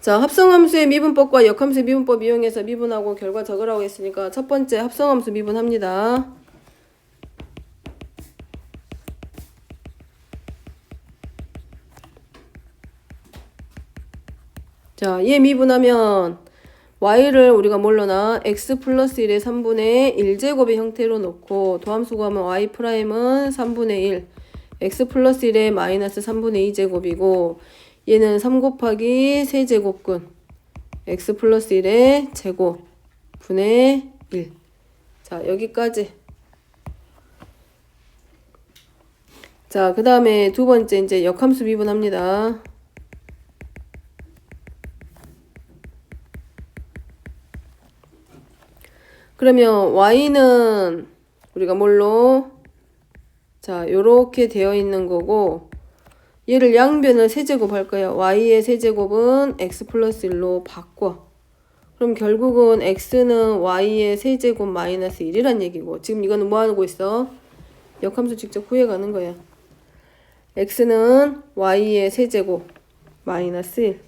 자, 합성함수의 미분법과 역함수의 미분법 이용해서 미분하고 결과 적으라고 했으니까 첫 번째 합성함수 미분합니다. 자, 얘 미분하면 y를 우리가 뭘로 놔? x 플러스 1의 3분의 1제곱의 형태로 놓고 도함수 구하면 y 프라임은 3분의 1 x 플러스 1의 마이너스 3분의 2제곱이고 얘는 3 곱하기 세제곱근 x 플러스 1의 제곱 분의 1. 자, 여기까지. 자, 그 다음에 두 번째 이제 역함수 미분합니다. 그러면 y는 우리가 뭘로? 자, 요렇게 되어 있는 거고 얘를 양변을 세제곱 할 거예요. y의 세제곱은 x 플러스 1로 바꿔. 그럼 결국은 x는 y의 세제곱 마이너스 1이란 얘기고 지금 이거는 뭐 하고 있어? 역함수 직접 구해가는 거야. x는 y의 세제곱 마이너스 1.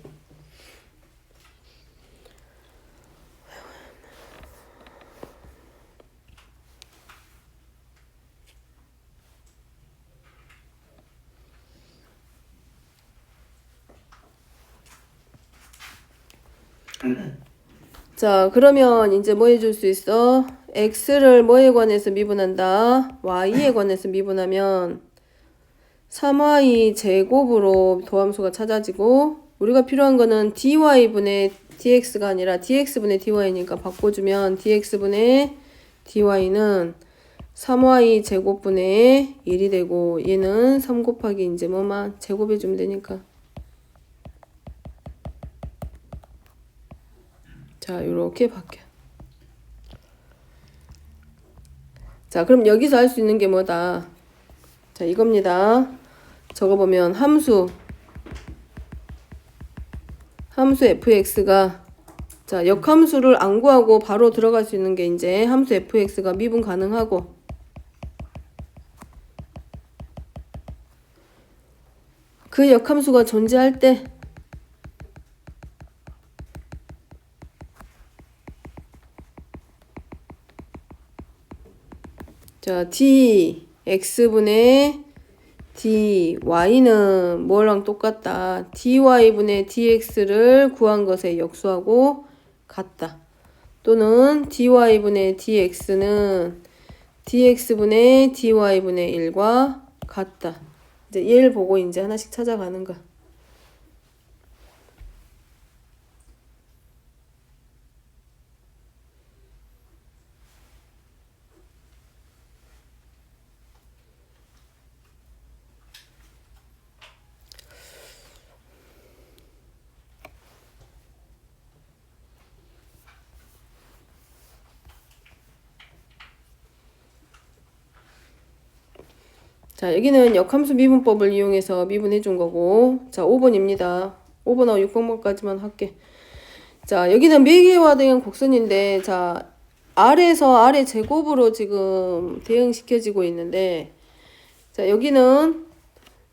자, 그러면 이제 뭐 해줄 수 있어? x를 뭐에 관해서 미분한다? y에 관해서 미분하면 3y 제곱으로 도함수가 찾아지고 우리가 필요한 거는 dy분의 dx가 아니라 dx분의 dy니까 바꿔주면 dx분의 dy는 3y 제곱분의 1이 되고 얘는 3 곱하기 이제 뭐만 제곱해주면 되니까 자, 요렇게 바뀌어. 자, 그럼 여기서 할 수 있는 게 뭐다? 자, 이겁니다. 적어보면 함수 fx가 자, 역함수를 안 구하고 바로 들어갈 수 있는 게 이제 함수 fx가 미분 가능하고 그 역함수가 존재할 때 자, dx분의 dy는 뭐랑 똑같다. dy분의 dx를 구한 것에 역수하고 같다. 또는 dy분의 dx는 dx분의 dy분의 1과 같다. 이제 얘를 보고 이제 하나씩 찾아가는 거야. 자, 여기는 역함수 미분법을 이용해서 미분해 준 거고, 자, 5번입니다. 5번하고 6번까지만 할게. 자, 여기는 매개화된 곡선인데, 자, 아래에서 아래 제곱으로 지금 대응시켜지고 있는데, 자, 여기는,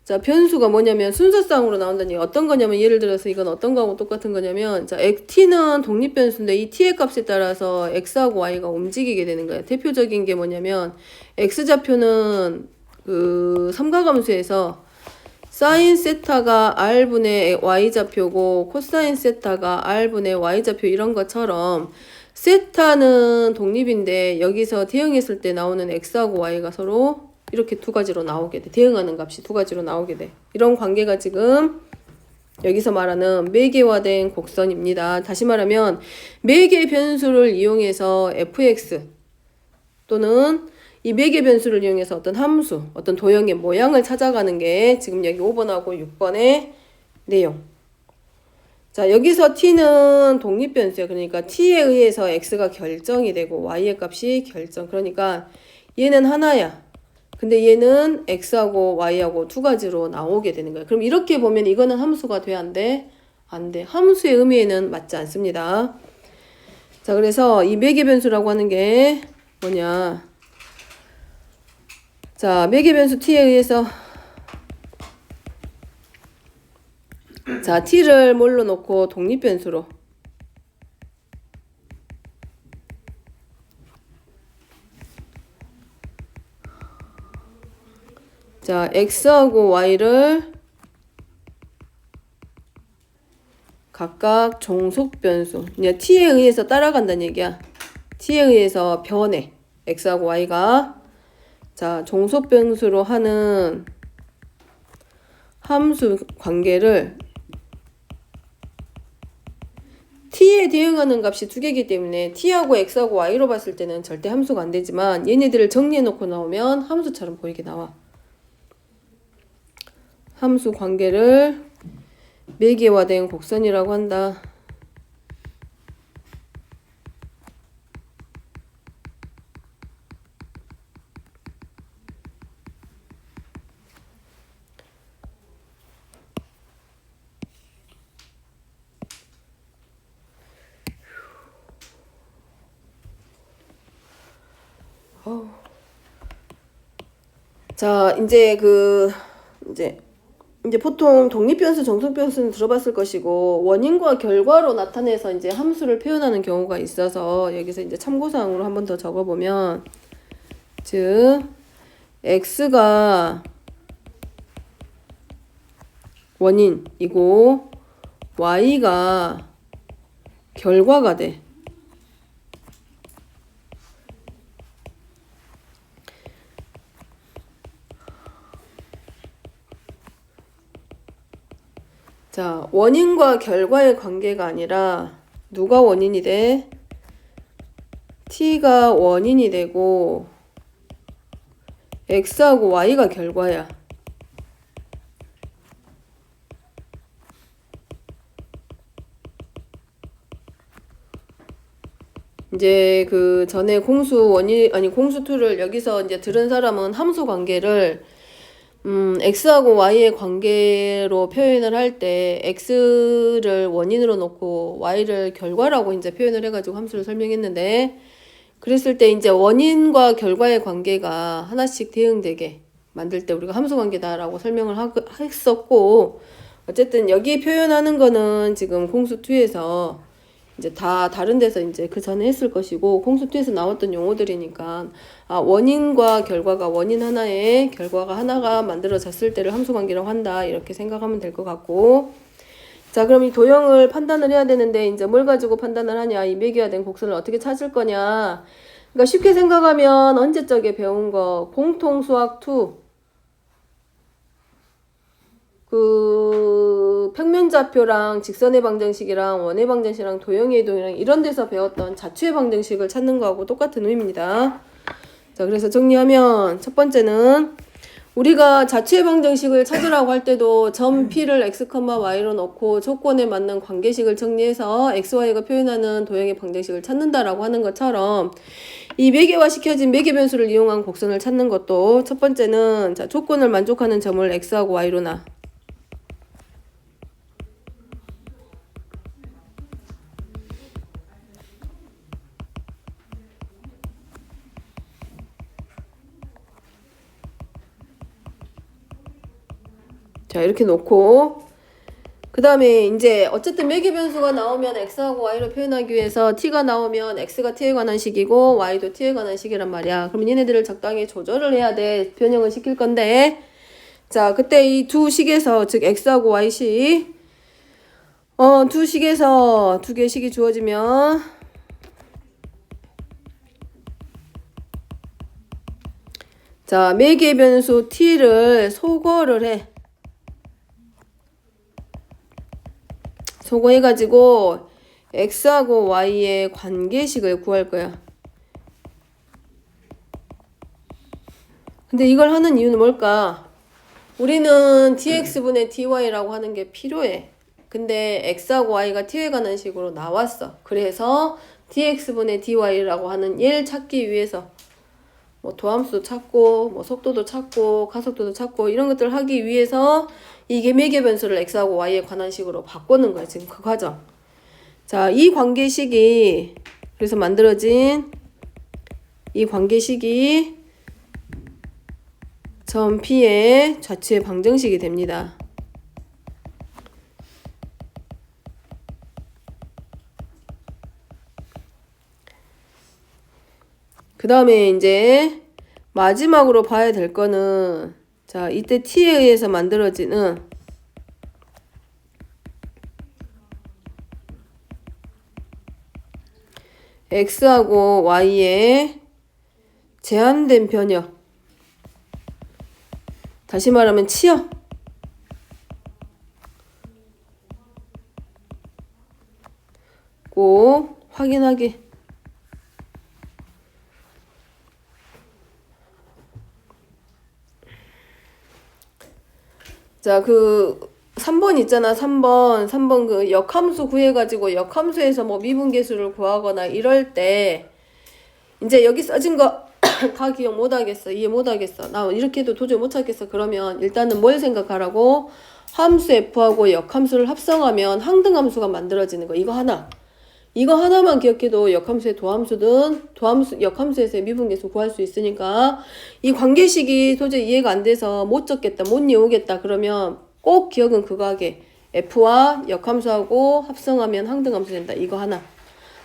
자, 변수가 뭐냐면 순서상으로 나온다는 얘기. 어떤 거냐면, 예를 들어서 이건 어떤 거하고 똑같은 거냐면, 자, t는 독립변수인데, 이 t의 값에 따라서 x하고 y가 움직이게 되는 거예요. 대표적인 게 뭐냐면, x좌표는 그 삼각함수에서 사인 세타가 r분의 y좌표고 코사인 세타가 r분의 y좌표 이런 것처럼 세타는 독립인데 여기서 대응했을 때 나오는 x하고 y가 서로 이렇게 두 가지로 나오게 돼. 대응하는 값이 두 가지로 나오게 돼. 이런 관계가 지금 여기서 말하는 매개화된 곡선입니다. 다시 말하면 매개 변수를 이용해서 fx 또는 이 매개 변수를 이용해서 어떤 함수, 어떤 도형의 모양을 찾아가는 게 지금 여기 5번하고 6번의 내용. 자, 여기서 t는 독립변수야. 그러니까 t에 의해서 x가 결정이 되고 y의 값이 결정. 그러니까 얘는 하나야. 근데 얘는 x하고 y하고 두 가지로 나오게 되는 거야. 그럼 이렇게 보면 이거는 함수가 돼? 안 돼? 안 돼. 함수의 의미에는 맞지 않습니다. 자, 그래서 이 매개 변수라고 하는 게 뭐냐? 자, 매개 변수 t에 의해서 자, t를 뭘로 놓고 독립변수로 자, x하고 y를 각각 종속변수 이제 t에 의해서 따라간다는 얘기야. t에 의해서 변해. x하고 y가 자, 종속변수로 하는 함수 관계를 t에 대응하는 값이 두 개이기 때문에 t하고 x하고 y로 봤을 때는 절대 함수가 안 되지만 얘네들을 정리해 놓고 나오면 함수처럼 보이게 나와. 함수 관계를 매개화된 곡선이라고 한다. 자, 이제 보통 독립변수, 정속변수는 들어봤을 것이고 원인과 결과로 나타내서 이제 함수를 표현하는 경우가 있어서 여기서 이제 참고사항으로 한 번 더 적어보면 즉 x가 원인이고 y가 결과가 돼. 자, 원인과 결과의 관계가 아니라 누가 원인이 돼? t가 원인이 되고 x하고 y가 결과야. 이제 그 전에 공수2를 여기서 이제 들은 사람은 함수 관계를 x하고 y의 관계로 표현을 할 때 x를 원인으로 놓고 y를 결과라고 이제 표현을 해가지고 함수를 설명했는데 그랬을 때 이제 원인과 결과의 관계가 하나씩 대응되게 만들 때 우리가 함수관계다라고 설명을 했었고, 어쨌든 여기 표현하는 거는 지금 공수2에서 이제 다 다른 데서 이제 그 전에 했을 것이고, 공수2에서 나왔던 용어들이니까, 원인과 결과가, 원인 하나에 결과가 하나가 만들어졌을 때를 함수관계라고 한다, 이렇게 생각하면 될 것 같고. 자, 그럼 이 도형을 판단을 해야 되는데, 이제 뭘 가지고 판단을 하냐, 이 매개화된 곡선을 어떻게 찾을 거냐. 그러니까 쉽게 생각하면 언제적에 배운 거, 공통수학2, 그 평면좌표랑 직선의 방정식이랑 원의 방정식이랑 도형의 이동이랑 이런 데서 배웠던 자추의 방정식을 찾는 거하고 똑같은 의미입니다. 자, 그래서 정리하면 첫 번째는 우리가 자추의 방정식을 찾으라고 할 때도 점 P를 x, y로 넣고 조건에 맞는 관계식을 정리해서 x, y가 표현하는 도형의 방정식을 찾는다라고 하는 것처럼 이 매개화 시켜진 매개 변수를 이용한 곡선을 찾는 것도 첫 번째는 자, 조건을 만족하는 점을 x하고 y로 놔. 자, 이렇게 놓고 그 다음에 이제 어쨌든 매개 변수가 나오면 x하고 y로 표현하기 위해서 t가 나오면 x가 t에 관한 식이고 y도 t에 관한 식이란 말이야. 그러면 얘네들을 적당히 조절을 해야 돼. 변형을 시킬 건데, 자, 그때 이 두 식에서, 즉 x하고 y식, 두 식에서 두 개의 식이 주어지면 자, 매개 변수 t를 소거를 해. 소거해가지고 x하고 y의 관계식을 구할 거야. 근데 이걸 하는 이유는 뭘까? 우리는 dx분의 dy라고 하는 게 필요해. 근데 x하고 y가 t에 관한 식으로 나왔어. 그래서 dx분의 dy라고 하는 얘를 찾기 위해서 뭐 도함수도 찾고 뭐 속도도 찾고 가속도도 찾고 이런 것들을 하기 위해서 이게 매개 변수를 x하고 y에 관한 식으로 바꾸는 거야. 지금 그 과정. 자, 이 관계식이 그래서 만들어진 이 관계식이 점 P의 좌추의 방정식이 됩니다. 그 다음에 이제 마지막으로 봐야 될 거는 자, 이때 t에 의해서 만들어지는 x하고 y의 제한된 변형. 다시 말하면 치역. 꼭 확인하기. 자, 그 3번 있잖아. 3번 그 역함수 구해가지고 역함수에서 뭐 미분계수를 구하거나 이럴 때 이제 여기 써진 거 다 기억 못하겠어. 이해 못하겠어. 나 이렇게 해도 도저히 못 찾겠어. 그러면 일단은 뭘 생각하라고? 함수 f하고 역함수를 합성하면 항등함수가 만들어지는 거. 이거 하나만 기억해도 역함수의 도함수든 역함수에서의 미분계수 구할 수 있으니까 이 관계식이 도저히 이해가 안 돼서 못 적겠다, 못 외우겠다 그러면 꼭 기억은 그거 하게. f와 역함수하고 합성하면 항등함수 된다. 이거 하나.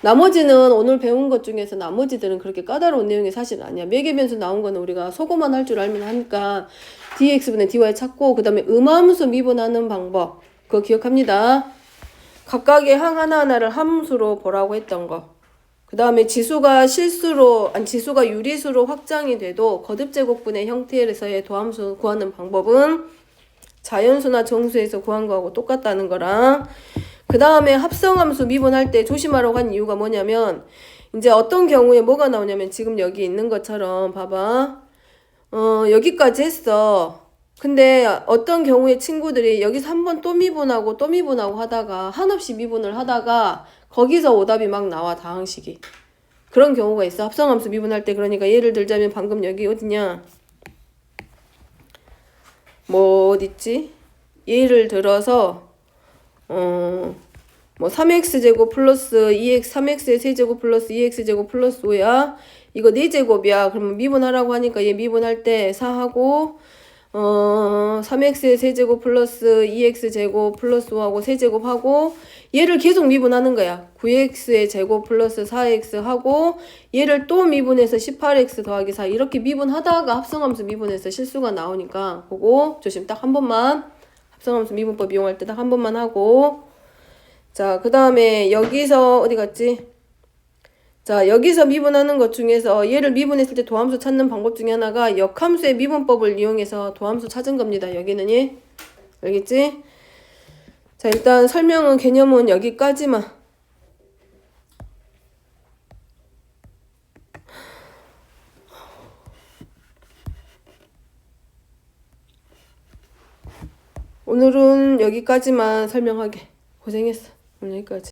나머지는 오늘 배운 것 중에서 나머지들은 그렇게 까다로운 내용이 사실 아니야. 매개 변수 나온 거는 우리가 소거만 할 줄 알면 하니까 dx분의 dy 찾고 그 다음에 음함수 미분하는 방법 그거 기억합니다. 각각의 항 하나하나를 함수로 보라고 했던 거. 그 다음에 지수가 유리수로 확장이 돼도 거듭제곱분의 형태에서의 도함수 구하는 방법은 자연수나 정수에서 구한 거하고 똑같다는 거랑 그 다음에 합성함수 미분할 때 조심하라고 한 이유가 뭐냐면 이제 어떤 경우에 뭐가 나오냐면 지금 여기 있는 것처럼 봐봐. 여기까지 했어. 근데 어떤 경우에 친구들이 여기서 한 번 또 미분하고 하다가 한없이 미분을 하다가 거기서 오답이 막 나와. 다항식이. 그런 경우가 있어. 합성함수 미분할 때. 그러니까 예를 들자면 방금 여기 어디냐. 뭐 어딨지? 예를 들어서 뭐 3x제곱 플러스 3x의 세제곱 플러스 2x제곱 플러스 5야. 이거 4제곱이야. 그러면 미분하라고 하니까 얘 미분할 때 4하고 3x의 세제곱 플러스 2x 제곱 플러스 5하고 세제곱하고 얘를 계속 미분하는 거야. 9x의 제곱 플러스 4x 하고 얘를 또 미분해서 18x 더하기 4 이렇게 미분하다가 합성함수 미분해서 실수가 나오니까 그거 조심 딱 한 번만 합성함수 미분법 이용할 때 딱 한 번만 하고 자, 그 다음에 여기서 어디 갔지? 자, 여기서 미분하는 것 중에서 얘를 미분했을 때 도함수 찾는 방법 중에 하나가 역함수의 미분법을 이용해서 도함수 찾은 겁니다. 여기는 예? 알겠지? 자, 일단 설명은 개념은 여기까지만. 오늘은 여기까지만 설명하게. 고생했어. 오늘 여기까지.